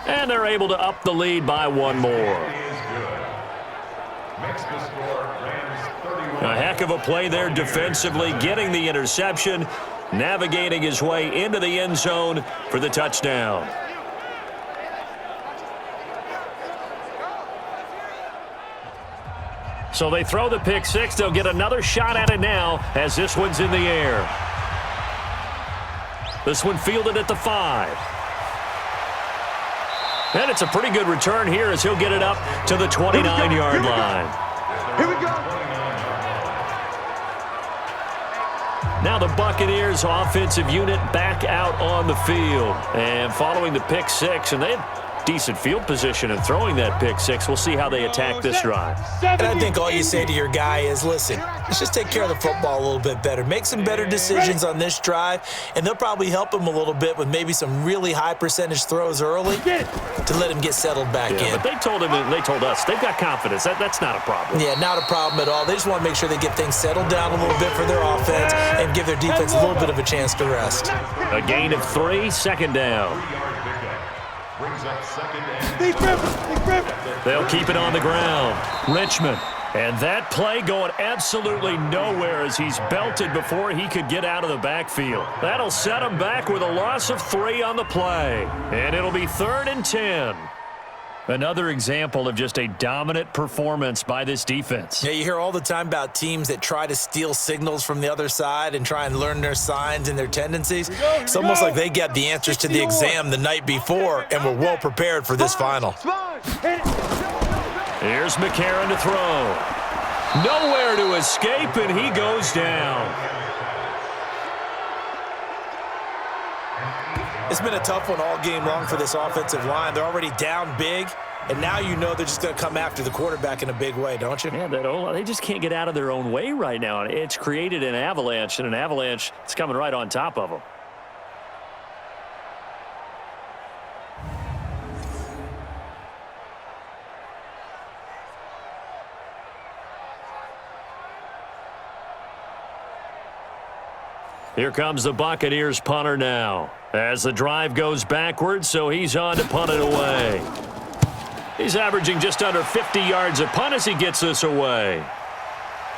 And they're able to up the lead by 1 more. A heck of a play there defensively, getting the interception, navigating his way into the end zone for the touchdown. So they throw the pick 6. They'll get another shot at it now as this one's in the air. This one fielded at the 5. And it's a pretty good return here as he'll get it up to the 29-yard line. Here we go. Now the Buccaneers offensive unit back out on the field. And following the pick 6, and they had decent field position and throwing that pick 6. We'll see how they attack this drive. And I think all you say to your guy is, listen, let's just take care of the football a little bit better. Make some better decisions on this drive, and they'll probably help him a little bit with maybe some really high percentage throws early to let him get settled back in. But they told him, and they told us, they've got confidence. That's not a problem. Yeah, not a problem at all. They just want to make sure they get things settled down a little bit for their offense and give their defense a little bit of a chance to rest. A gain of 3, 2nd down. They'll keep it on the ground. Richmond. And that play going absolutely nowhere as he's belted before he could get out of the backfield. That'll set him back with a loss of 3 on the play. And it'll be 3rd and 10. Another example of just a dominant performance by this defense. Yeah, you hear all the time about teams that try to steal signals from the other side and try and learn their signs and their tendencies. It's almost like they got the answers to the exam the night before and were well prepared for this final. Here's McCarron to throw. Nowhere to escape, and he goes down. It's been a tough one all game long for this offensive line. They're already down big, and now you know they're just going to come after the quarterback in a big way, don't you? Yeah, they just can't get out of their own way right now. It's created an avalanche, and an avalanche is coming right on top of them. Here comes the Buccaneers punter now as the drive goes backwards, so he's on to punt it away. He's averaging just under 50 yards a punt as he gets this away.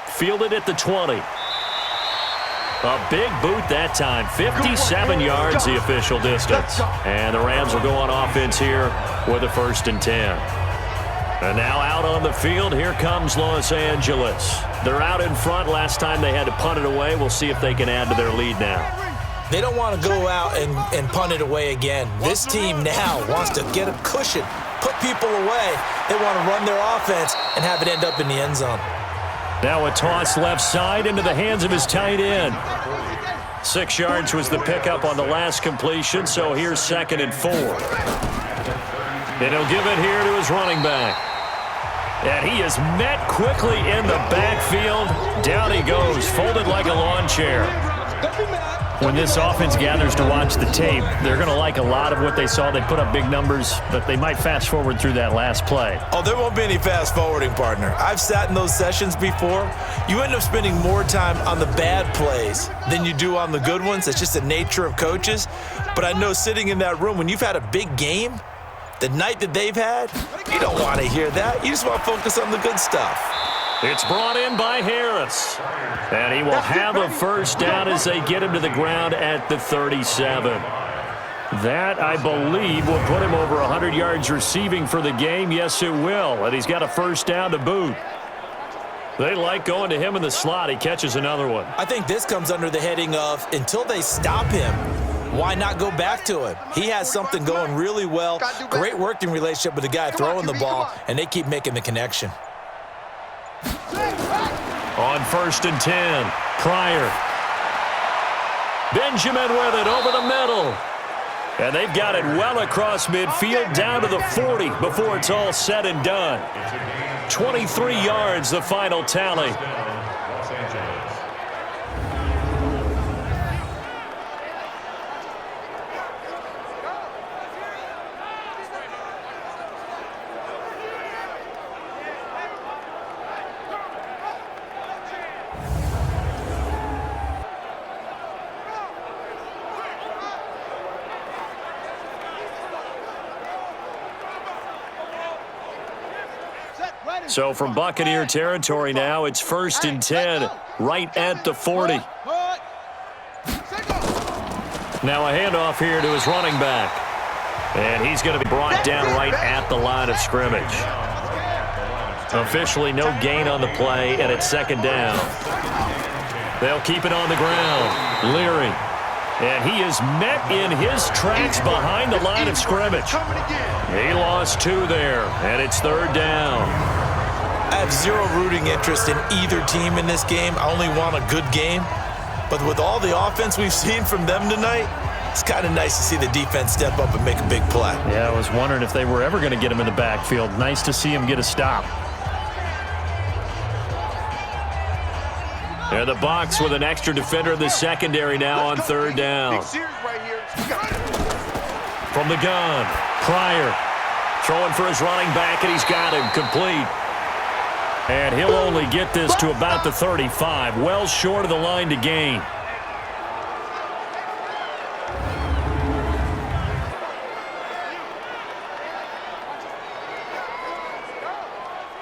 Fielded at the 20. A big boot that time. 57 yards the official distance. And the Rams will go on offense here with a 1st and 10. And now out on the field, here comes Los Angeles. They're out in front. Last time they had to punt it away. We'll see if they can add to their lead now. They don't want to go out and punt it away again. This team now wants to get a cushion, put people away. They want to run their offense and have it end up in the end zone. Now a toss left side into the hands of his tight end. 6 yards was the pickup on the last completion, so here's 2nd and 4. And he'll give it here to his running back. And he is met quickly in the backfield. Down he goes, folded like a lawn chair. When this offense gathers to watch the tape, they're going to like a lot of what they saw. They put up big numbers, but they might fast forward through that last play. Oh, there won't be any fast forwarding, partner. I've sat in those sessions before. You end up spending more time on the bad plays than you do on the good ones. It's just the nature of coaches. But I know sitting in that room, when you've had a big game, the night that they've had, you don't want to hear that. You just want to focus on the good stuff. It's brought in by Harris. And he will have a first down as they get him to the ground at the 37. That, I believe, will put him over 100 yards receiving for the game. Yes, it will. And he's got a first down to boot. They like going to him in the slot. He catches another one. I think this comes under the heading of until they stop him, why not go back to him? He has something going really well. Great working relationship with the guy throwing the ball, and they keep making the connection. On 1st and 10, Pryor. Benjamin with it over the middle. And they've got it well across midfield down to the 40 before it's all said and done. 23 yards, the final tally. Los Angeles. So from Buccaneer territory now, it's 1st and 10, right at the 40. Now a handoff here to his running back. And he's going to be brought down right at the line of scrimmage. Officially no gain on the play, and it's 2nd down. They'll keep it on the ground. Leary. And he is met in his tracks behind the line of scrimmage. He lost 2 there, and it's 3rd down. I have zero rooting interest in either team in this game. I only want a good game. But with all the offense we've seen from them tonight, it's kind of nice to see the defense step up and make a big play. Yeah, I was wondering if they were ever going to get him in the backfield. Nice to see him get a stop. They're the Bucs with an extra defender in the secondary now on 3rd down. From the gun, Pryor throwing for his running back, and he's got him complete. And he'll only get this to about the 35, well short of the line to gain.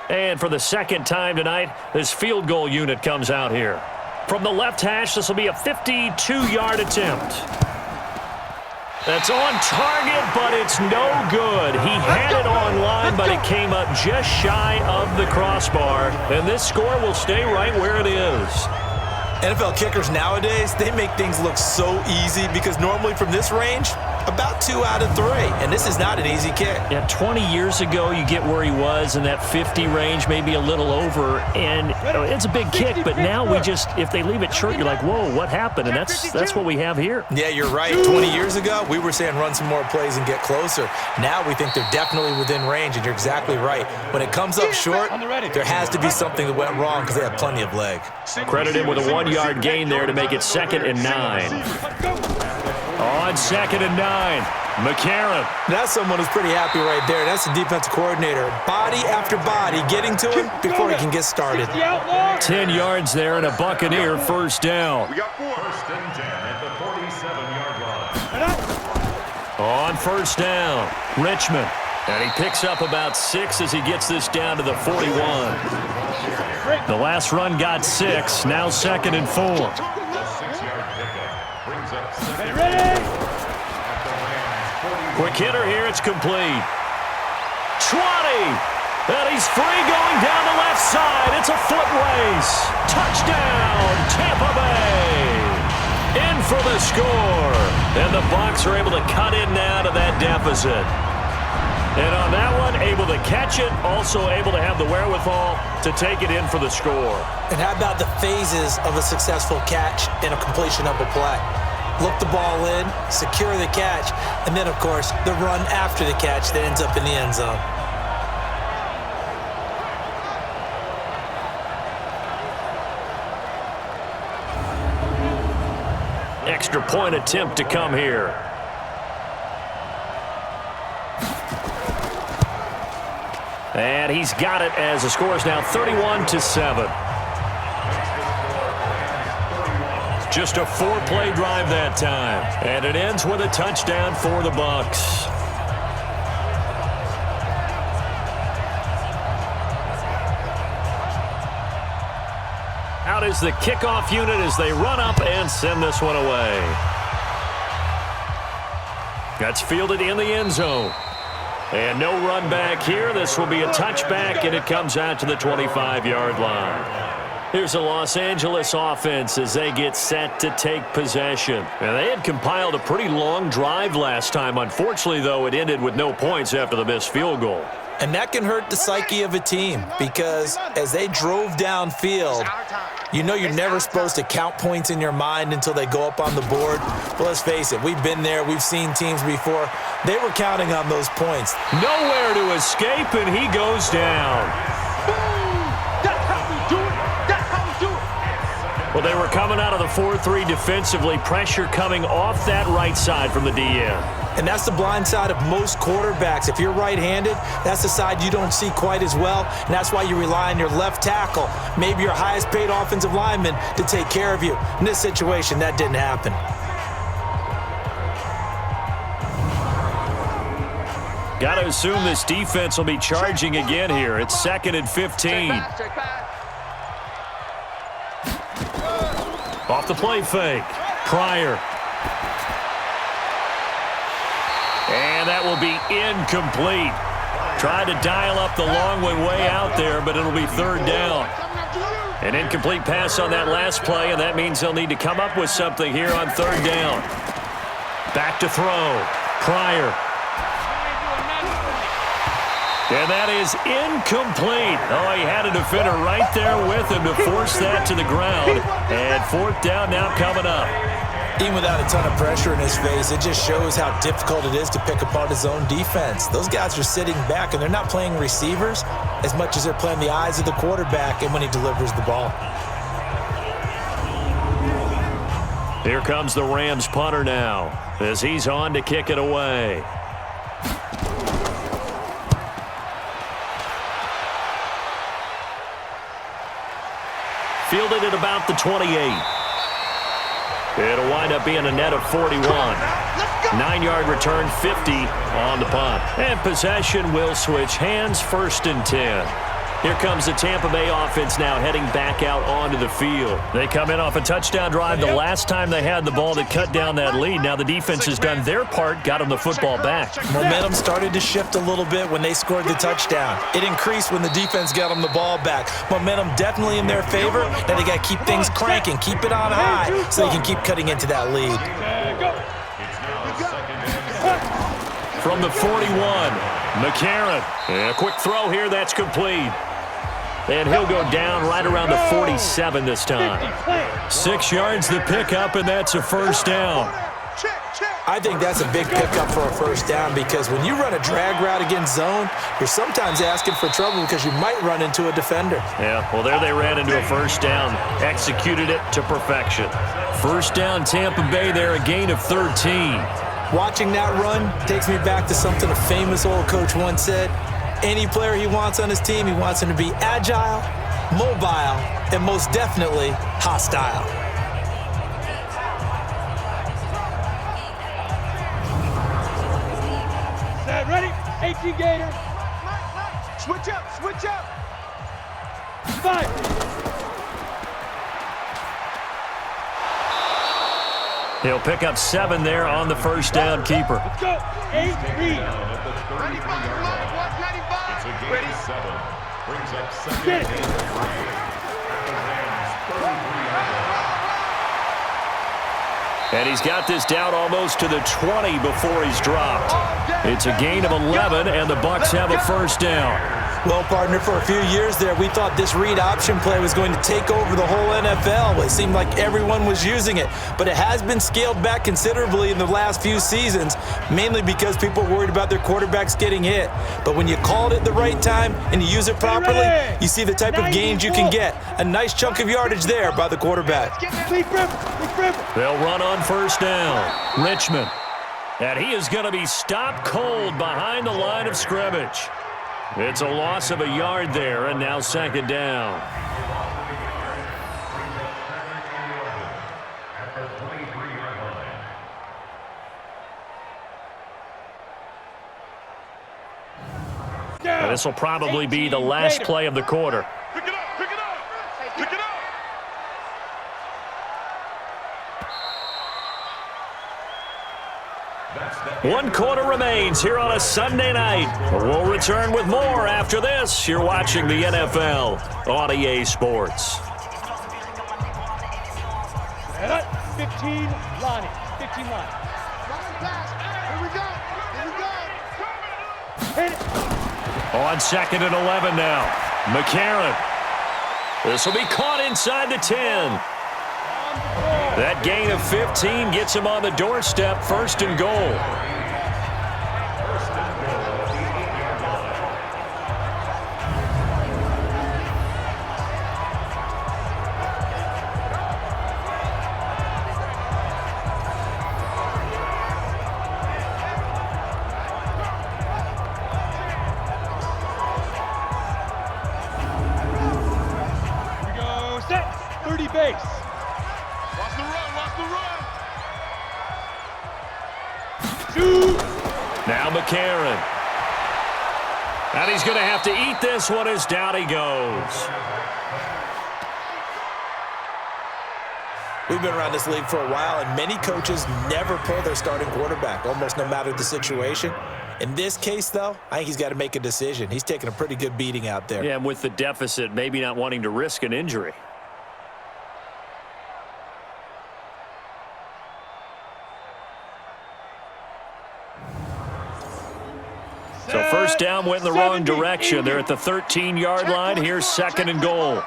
And for the 2nd time tonight, this field goal unit comes out here. From the left hash, this will be a 52-yard attempt. That's on target, but it's no good. He had it on line, but it came up just shy of the crossbar. And this score will stay right where it is. NFL kickers nowadays, they make things look so easy because normally from this range, about 2 out of 3. And this is not an easy kick. Yeah, 20 years ago, you get where he was in that 50 range, maybe a little over. And it's a big kick, but now we just, if they leave it short, you're like, whoa, what happened? And that's what we have here. Yeah, you're right. 20 years ago, we were saying run some more plays and get closer. Now we think they're definitely within range, and you're exactly right. When it comes up short, there has to be something that went wrong because they have plenty of leg. Credit him with a 1-yard gain there to make it 2nd and 9. On 2nd and 9, McCarron. That's someone who's pretty happy right there. That's the defensive coordinator. Body after body getting to him before he can get started. 10 yards there and a Buccaneer first down. We got 1st and 10 at the 47-yard line. On 1st down, Richmond. And he picks up about 6 as he gets this down to the 41. The last run got 6, now 2nd and 4. The 6-yard pickup brings up 2nd. Ready? Quick hitter here, it's complete. 20, and he's free going down the left side. It's a foot race. Touchdown, Tampa Bay. In for the score. And the Bucs are able to cut in now to that deficit. And on that one, able to catch it, also able to have the wherewithal to take it in for the score. And how about the phases of a successful catch and a completion of a play? Look the ball in, secure the catch, and then, of course, the run after the catch that ends up in the end zone. extra point attempt to come here. And he's got it as the score is now 31-7. Just a 4-play drive that time. And it ends with a touchdown for the Bucs. Out is the kickoff unit as they run up and send this one away. That's fielded in the end zone. And no run back here. This will be a touchback, and it comes out to the 25-yard line. Here's the Los Angeles offense as they get set to take possession. And they had compiled a pretty long drive last time. Unfortunately, though, it ended with no points after the missed field goal. And that can hurt the psyche of a team because as they drove downfield, you know you're never supposed to count points in your mind until they go up on the board. But let's face it, we've been there. We've seen teams before. They were counting on those points. Nowhere to escape, and he goes down. That's how we do it. That's how we do it. Well, they were coming out of the 4-3 defensively. Pressure coming off that right side from the DN. And that's the blind side of most quarterbacks. If you're right-handed, that's the side you don't see quite as well, and that's why you rely on your left tackle, maybe your highest-paid offensive lineman, to take care of you. In this situation, that didn't happen. Got to assume this defense will be charging again here. It's 2nd and 15. Off the play fake. Pryor. And that will be incomplete. Tried to dial up the long one way out there, but it'll be 3rd down. An incomplete pass on that last play, and that means they'll need to come up with something here on 3rd down. Back to throw. Pryor. And that is incomplete. Oh, he had a defender right there with him to force that to the ground. And 4th down now coming up. Even without a ton of pressure in his face, it just shows how difficult it is to pick apart his own defense. Those guys are sitting back, and they're not playing receivers as much as they're playing the eyes of the quarterback and when he delivers the ball. Here comes the Rams punter now as he's on to kick it away. Fielded at about the 28. It'll wind up being a net of 41. 9-yard return, 50 on the punt. And possession will switch hands, 1st and 10. Here comes the Tampa Bay offense now heading back out onto the field. They come in off a touchdown drive the last time they had the ball to cut down that lead. Now the defense has done their part, got them the football back. Momentum started to shift a little bit when they scored the touchdown. It increased when the defense got them the ball back. Momentum definitely in their favor. Now they got to keep things cranking, keep it on high so they can keep cutting into that lead. From the 41, McCarron. And a quick throw here, that's complete. And he'll go down right around the 47 this time. 6 yards the pickup, and that's a 1st down. I think that's a big pickup for a 1st down because when you run a drag route against zone, you're sometimes asking for trouble because you might run into a defender. Yeah, well, there they ran into a 1st down. Executed it to perfection. 1st down, Tampa Bay there, a gain of 13. Watching that run takes me back to something a famous old coach once said. Any player he wants on his team, he wants him to be agile, mobile, and most definitely hostile. Set, ready? 18 Gator. Switch up, switch up. 5. He'll pick up 7 there on the 1st down keeper. Let's go. 8 read. 95, It's a gain of 7. Brings up 2nd Get and it. 3. At the Rams' 33-yard line. And he's got this down almost to the 20 before he's dropped. It's a gain of 11, and the Bucs have a 1st down. Well, partner, for a few years there, we thought this read option play was going to take over the whole NFL. It seemed like everyone was using it, but it has been scaled back considerably in the last few seasons, mainly because people are worried about their quarterbacks getting hit. But when you call it at the right time and you use it properly, you see the type of gains you can get. A nice chunk of yardage there by the quarterback. Sleep, They'll run on first down. Richmond. And he is going to be stopped cold behind the line of scrimmage. It's a loss of a yard there, and now second down. This will probably be the last play of the quarter. Pick it up, pick it up, pick it up. One quarter remains here on a Sunday night. We'll return with more after this. You're watching the NFL on EA Sports. 15, Lonnie. 15 line. Here we go. Hit it. On second and 11 now. McCarron. This will be caught inside the 10. That gain of 15 gets him on the doorstep, first and goal. Here we go. Set. 30 base. Watch the run, watch the run. Shoot. Now McCarron. And he's going to have to eat this one as down he goes. We've been around this league for a while, and many coaches never pull their starting quarterback, almost no matter the situation. In this case, though, I think he's got to make a decision. He's taking a pretty good beating out there. Yeah, and with the deficit, maybe not wanting to risk an injury. So first down went in the wrong direction. They're at the 13-yard line. Here's second and goal.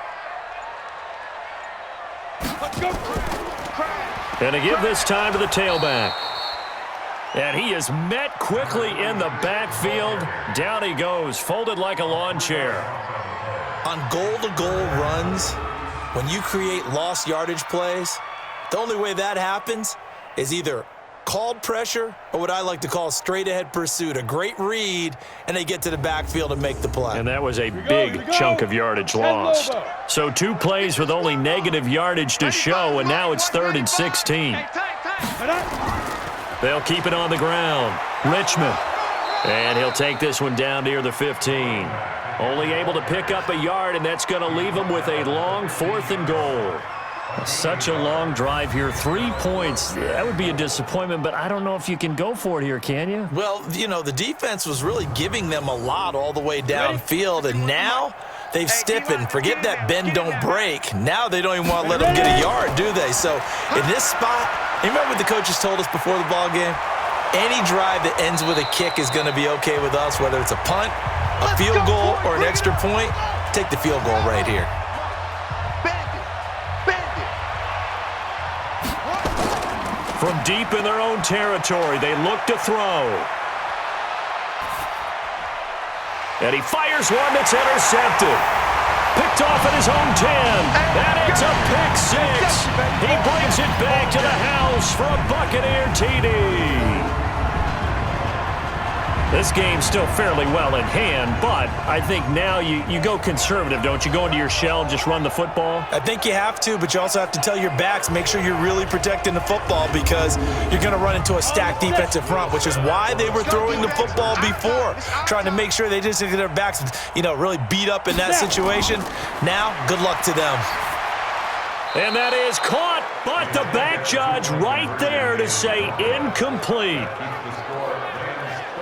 Let's go. And to give this time to the tailback. And he is met quickly in the backfield. Down he goes, folded like a lawn chair. On goal-to-goal runs, when you create lost yardage plays, the only way that happens is either called pressure or what I like to call straight-ahead pursuit, a great read, and they get to the backfield and make the play. And that was a big chunk of yardage lost. So 2 plays with only negative yardage to show, and now it's 3rd and 16. They'll keep it on the ground. Richmond. And he'll take this one down near the 15. Only able to pick up a yard, and that's going to leave him with a long 4th and goal. Such a long drive here. 3 points. That would be a disappointment, but I don't know if you can go for it here, can you? Well, you know, the defense was really giving them a lot all the way downfield, and now they've stiffened. Forget that bend, don't break. Now they don't even want to let them get a yard, do they? So in this spot, you remember what the coaches told us before the ball game? Any drive that ends with a kick is going to be okay with us, whether it's a punt, a field goal, or an extra point. Take the field goal right here. From deep in their own territory, they look to throw. And he fires one that's intercepted. Picked off at his own 10. And it's a pick 6. He brings it back to the house for a Buccaneer TD. This game's still fairly well in hand, but I think now you go conservative, don't you? Go into your shell, just run the football? I think you have to, but you also have to tell your backs, make sure you're really protecting the football because you're going to run into a stacked defensive front, which is why they were throwing the football before, trying to make sure they just get their backs, really beat up in that situation. Now, good luck to them. And that is caught, but the back judge right there to say incomplete.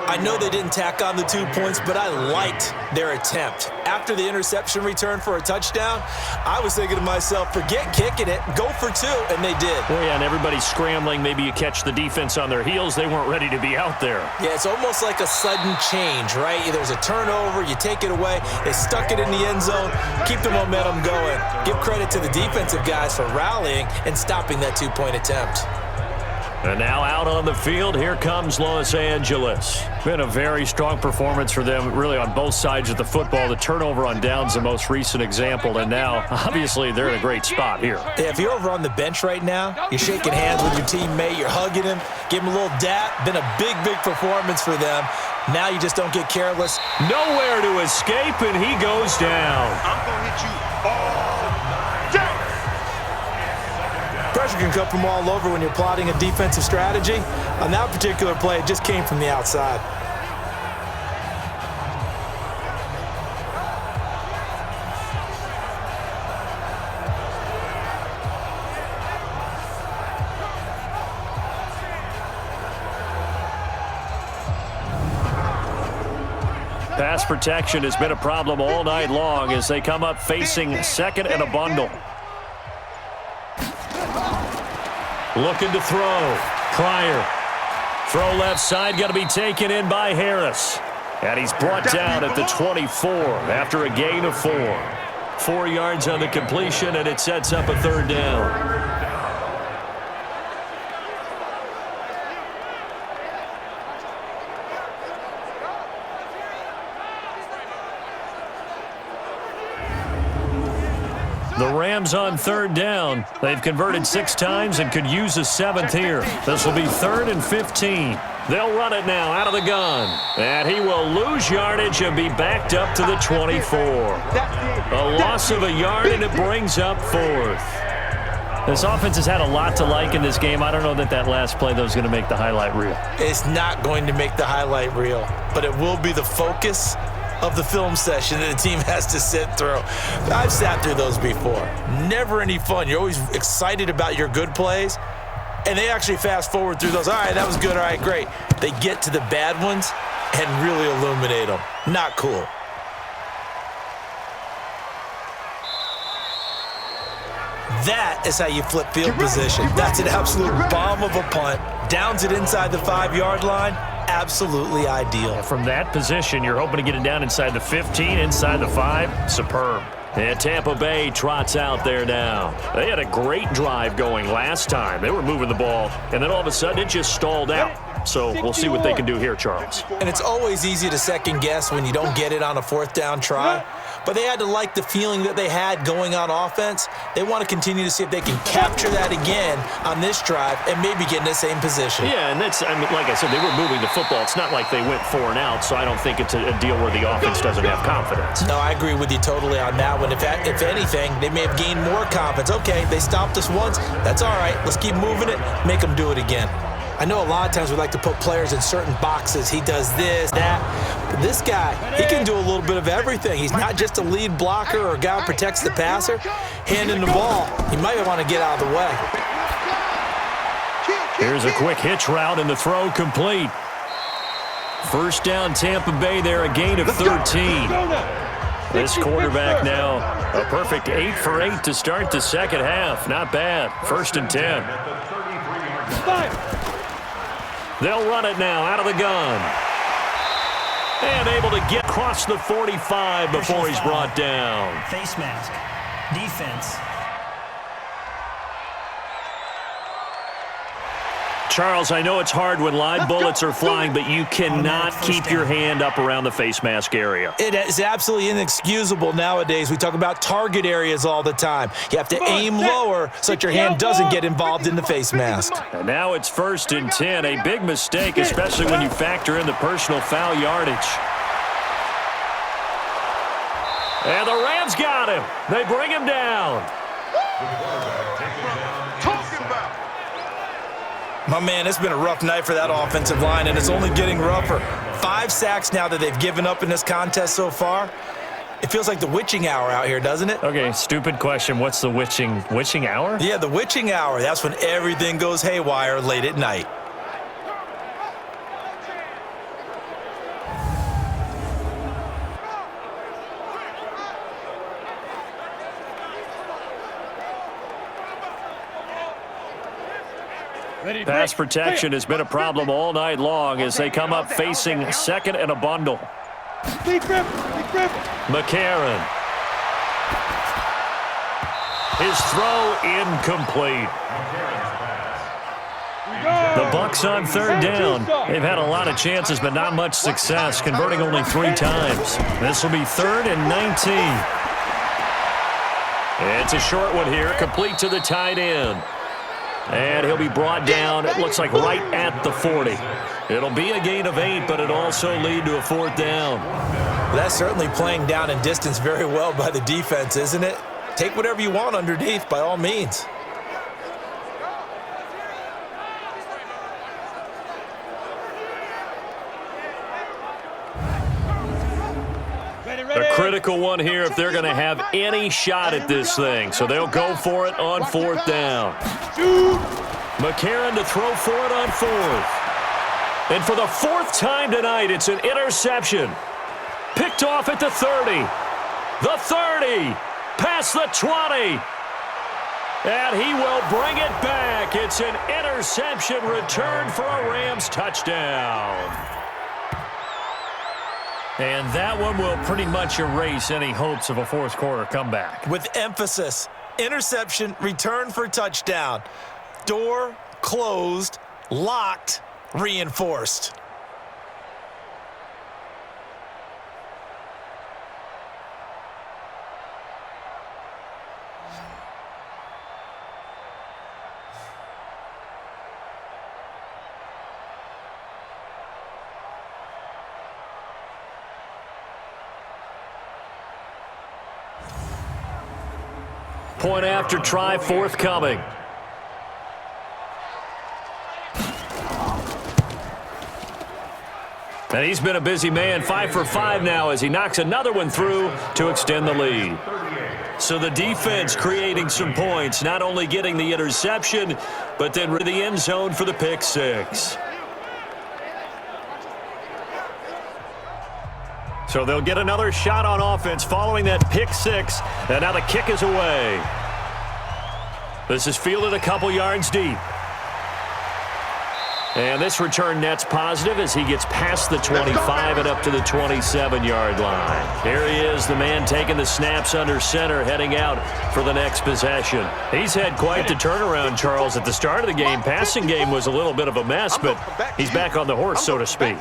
I know they didn't tack on the 2 points, but I liked their attempt. After the interception return for a touchdown, I was thinking to myself, forget kicking it, go for 2, and they did. Well, yeah, and everybody's scrambling. Maybe you catch the defense on their heels. They weren't ready to be out there. Yeah, it's almost like a sudden change, right? There's a turnover, you take it away, they stuck it in the end zone, keep the momentum going. Give credit to the defensive guys for rallying and stopping that 2-point attempt. And now out on the field, here comes Los Angeles. Been a very strong performance for them, really on both sides of the football. The turnover on down's the most recent example, and now, obviously, they're in a great spot here. Yeah, if you're over on the bench right now, you're shaking hands with your teammate, you're hugging him, give him a little dap. Been a big, big performance for them. Now you just don't get careless. Nowhere to escape, and he goes down. I'm going to hit you all day. Pressure can come from all over when you're plotting a defensive strategy. On that particular play, it just came from the outside. Pass protection has been a problem all night long as they come up facing second and a bundle. Looking to throw. Pryor. Throw left side, going to be taken in by Harris. And he's brought down at the 24 after a gain of 4. 4 yards on the completion, and it sets up a third down. The Rams on third down. They've converted 6 times and could use a 7th here. This will be 3rd and 15. They'll run it now out of the gun. And he will lose yardage and be backed up to the 24. A loss of a yard, and it brings up 4th. This offense has had a lot to like in this game. I don't know that last play, though, is going to make the highlight reel. It's not going to make the highlight reel, but it will be the focus of the film session that the team has to sit through. I've sat through those before. Never any fun. You're always excited about your good plays, and they actually fast forward through those. All right, that was good. All right, great. They get to the bad ones and really illuminate them. Not cool. That is how you flip field position. That's an absolute bomb of a punt. Downs it inside the 5-yard line. Absolutely ideal. From that position, you're hoping to get it down inside the 15, inside the 5. Superb. And Tampa Bay trots out there now. They had a great drive going last time. They were moving the ball, and then all of a sudden it just stalled out. So we'll see what they can do here, Charles. And it's always easy to second guess when you don't get it on a 4th down try. But they had to like the feeling that they had going on offense. They want to continue to see if they can capture that again on this drive and maybe get in the same position. Yeah, and that's, I mean, like I said, they were moving the football. It's not like they went 4 and out, so I don't think it's a deal where the offense doesn't have confidence. No, I agree with you totally on that one. If anything, they may have gained more confidence. Okay, they stopped us once. That's all right. Let's keep moving it. Make them do it again. I know a lot of times we like to put players in certain boxes. He does this, that. But this guy, he can do a little bit of everything. He's not just a lead blocker or a guy who protects the passer. Handing the ball, he might want to get out of the way. Here's a quick hitch route and the throw complete. First down, Tampa Bay there, a gain of 13. This quarterback now, a perfect 8 for 8 to start the second half. Not bad. 1st and 10. They'll run it now out of the gun. And able to get across the 45 before he's brought down. Face mask. Defense. Charles, I know it's hard when live bullets are flying, but you cannot keep your hand up around the face mask area. It is absolutely inexcusable nowadays. We talk about target areas all the time. You have to aim lower so that your hand doesn't get involved in the face mask. And now it's 1st and 10. A big mistake, especially when you factor in the personal foul yardage. And the Rams got him. They bring him down. My man, it's been a rough night for that offensive line, and it's only getting rougher. 5 sacks now that they've given up in this contest so far. It feels like the witching hour out here, doesn't it? Okay, stupid question. What's the witching hour? Yeah, the witching hour. That's when everything goes haywire late at night. Pass protection has been a problem all night long as they come up facing second and a bundle. McCarron. His throw incomplete. The Bucs on third down. They've had a lot of chances, but not much success, converting only 3 times. This will be 3rd and 19. It's a short one here, complete to the tight end. And he'll be brought down, it looks like right at the 40. It'll be a gain of 8, but it'll also lead to a 4th down. That's certainly playing down and distance very well by the defense, isn't it? Take whatever you want underneath, by all means. A critical one here if they're going to have any shot at this thing. So they'll go for it on 4th down. McCarron to throw for it on 4th. And for the 4th time tonight, it's an interception. Picked off at the 30. The 30. Past the 20. And he will bring it back. It's an interception returned for a Rams touchdown. And that one will pretty much erase any hopes of a 4th quarter comeback. With emphasis, interception, return for touchdown. Door closed, locked, reinforced. Point after try forthcoming. And he's been a busy man, 5 for 5 now as he knocks another one through to extend the lead. So the defense creating some points, not only getting the interception, but then to the end zone for the pick 6. So they'll get another shot on offense following that pick 6. And now the kick is away. This is fielded a couple yards deep. And this return net's positive as he gets past the 25 and up to the 27-yard line. Here he is, the man taking the snaps under center, heading out for the next possession. He's had quite the turnaround, Charles. At the start of the game, passing game was a little bit of a mess, but he's back on the horse, so to speak.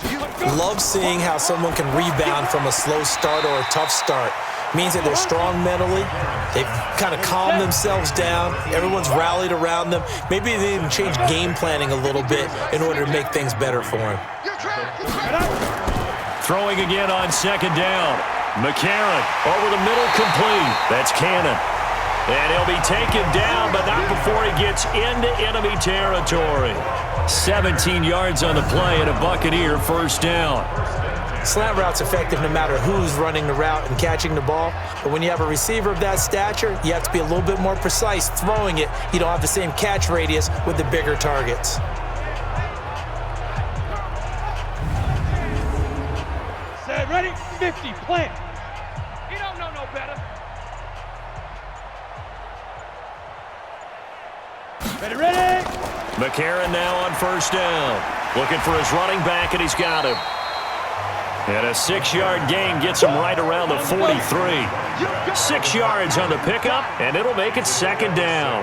Love seeing how someone can rebound from a slow start or a tough start. Means that they're strong mentally. They've kind of calmed themselves down. Everyone's rallied around them. Maybe they even changed game planning a little bit in order to make things better for him. Throwing again on 2nd down. McCarron over the middle, complete. That's Cannon. And he'll be taken down, but not before he gets into enemy territory. 17 yards on the play and a Buccaneer 1st down. Slant route's effective no matter who's running the route and catching the ball. But when you have a receiver of that stature, you have to be a little bit more precise throwing it. You don't have the same catch radius with the bigger targets. Set, ready, 50, plant. You don't know no better. Ready. McCarron now on 1st down. Looking for his running back, and he's got him. And a 6-yard gain gets him right around the 43. 6 yards on the pickup, and it'll make it 2nd down.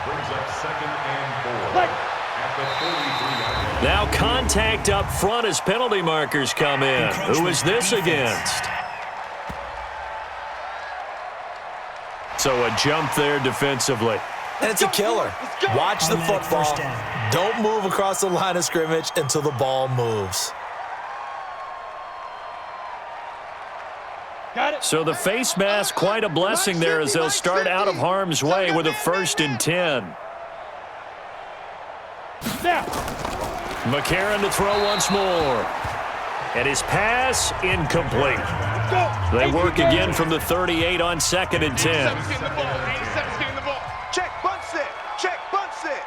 Brings up 2nd and 4 at the 43. Now contact up front as penalty markers come in. Who is this against? So a jump there defensively. And it's a killer. Watch the football. Don't move across the line of scrimmage until the ball moves. So the face mask, quite a blessing there as they'll start out of harm's way with a 1st and 10. McCarron to throw once more. And his pass incomplete. They work again from the 38 on 2nd and 10. Check, bunt set. Check, bunt set.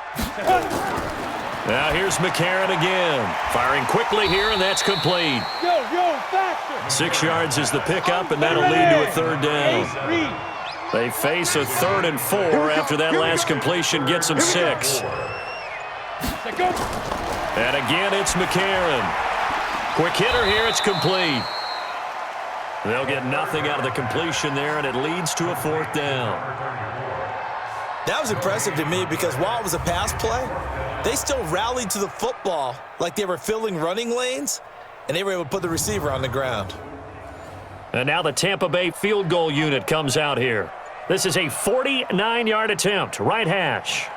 Now here's McCarron again. Firing quickly here, and that's complete. Yo, faster. 6 yards is the pickup, and that'll lead to a 3rd down. They face a 3rd and 4 after that last completion gets them 6. And again, it's McCarron. Quick hitter here, it's complete. They'll get nothing out of the completion there, and it leads to a 4th down. That was impressive to me because while it was a pass play, they still rallied to the football like they were filling running lanes, and they were able to put the receiver on the ground. And now the Tampa Bay field goal unit comes out here. This is a 49-yard attempt, right hash.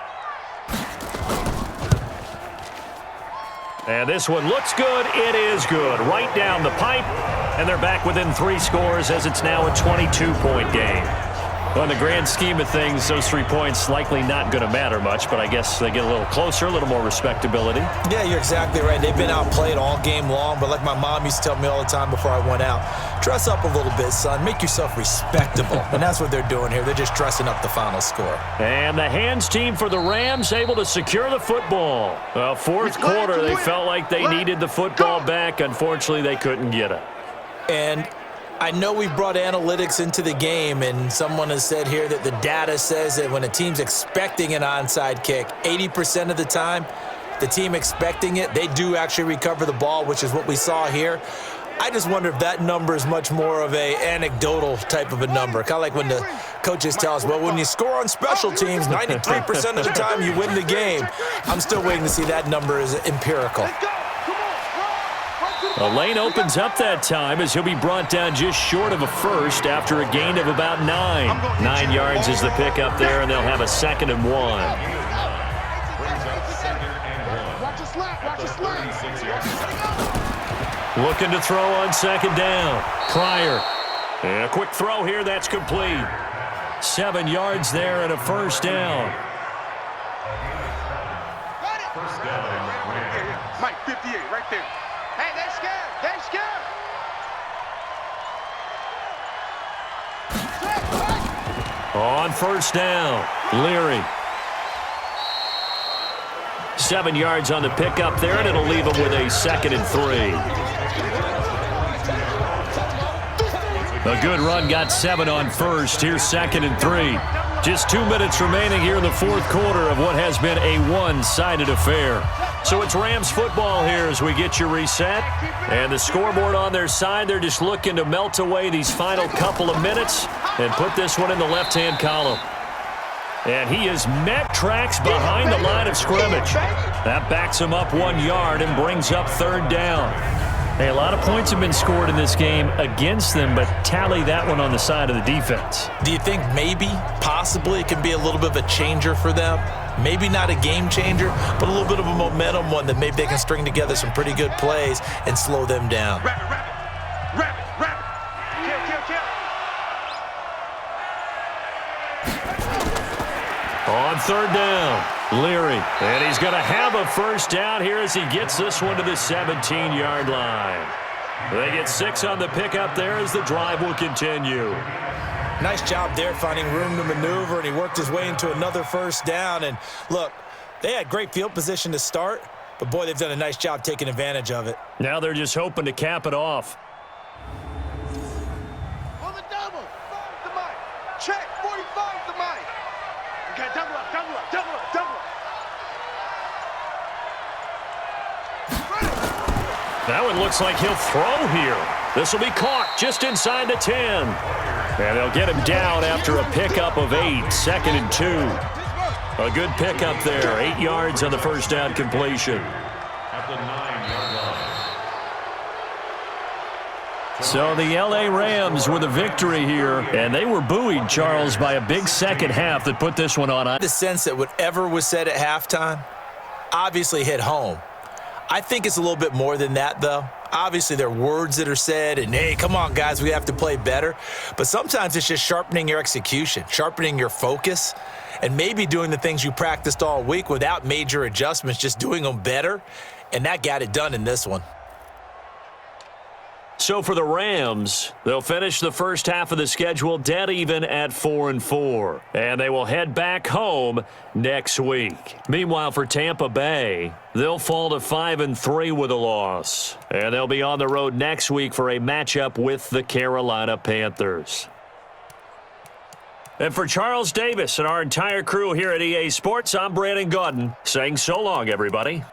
And this one looks good. It is good. Right down the pipe. And they're back within 3 scores as it's now a 22-point game. Well, in the grand scheme of things, those 3 points likely not going to matter much, but I guess they get a little closer, a little more respectability. Yeah, you're exactly right. They've been outplayed all game long, but like my mom used to tell me all the time before I went out, dress up a little bit, son. Make yourself respectable. And that's what they're doing here. They're just dressing up the final score. And the hands team for the Rams able to secure the football. Well, fourth quarter, they felt like they needed the football back. Unfortunately, they couldn't get it. And I know we brought analytics into the game, and someone has said here that the data says that when a team's expecting an onside kick, 80% of the time, the team expecting it, they do actually recover the ball, which is what we saw here. I just wonder if that number is much more of a anecdotal type of a number, kind of like when the coaches tell us, well, when you score on special teams, 93% of the time you win the game. I'm still waiting to see that number is empirical. A lane opens up that time as he'll be brought down just short of a first after a gain of about 9. 9 yards is the pickup there, and they'll have a 2nd and 1. Looking to throw on 2nd down. Pryor. And a quick throw here. That's complete. 7 yards there and a 1st down. First down. Mike, 58, right there. Hey, they're scared. They're scared. On 1st down, Leary. 7 yards on the pickup there, and it'll leave him with a 2nd and 3. A good run, got 7 on 1st. Here's 2nd and 3. Just 2 minutes remaining here in the 4th quarter of what has been a one-sided affair. So it's Rams football here as we get you reset. And the scoreboard on their side, they're just looking to melt away these final couple of minutes and put this one in the left-hand column. And he has met tracks behind the line of scrimmage. That backs him up 1 yard and brings up 3rd down. Hey, a lot of points have been scored in this game against them, but tally that one on the side of the defense. Do you think maybe, possibly, it can be a little bit of a changer for them? Maybe not a game changer, but a little bit of a momentum one that maybe they can string together some pretty good plays and slow them down. Rabbit. Kill. On 3rd down, Leary. And he's going to have a 1st down here as he gets this one to the 17-yard line. They get 6 on the pickup there as the drive will continue. Nice job there finding room to maneuver, and he worked his way into another 1st down. And look, they had great field position to start, but boy, they've done a nice job taking advantage of it. Now they're just hoping to cap it off. On the double. 5 to Mike. Check. 45 to Mike. Okay, double up. That one looks like he'll throw here. This will be caught just inside the 10. And they'll get him down after a pickup of 8, 2nd and 2. A good pickup there, 8 yards on the 1st down completion. At the 9-yard line. So the L.A. Rams with a victory here, and they were buoyed, Charles, by a big second half that put this one on. The sense that whatever was said at halftime obviously hit home. I think it's a little bit more than that, though. Obviously, there are words that are said, and, hey, come on, guys, we have to play better. But sometimes it's just sharpening your execution, sharpening your focus, and maybe doing the things you practiced all week without major adjustments, just doing them better. And that got it done in this one. So for the Rams, they'll finish the first half of the schedule dead even at 4-4. And they will head back home next week. Meanwhile, for Tampa Bay, they'll fall to 5-3 with a loss. And they'll be on the road next week for a matchup with the Carolina Panthers. And for Charles Davis and our entire crew here at EA Sports, I'm Brandon Gaudin saying so long, everybody.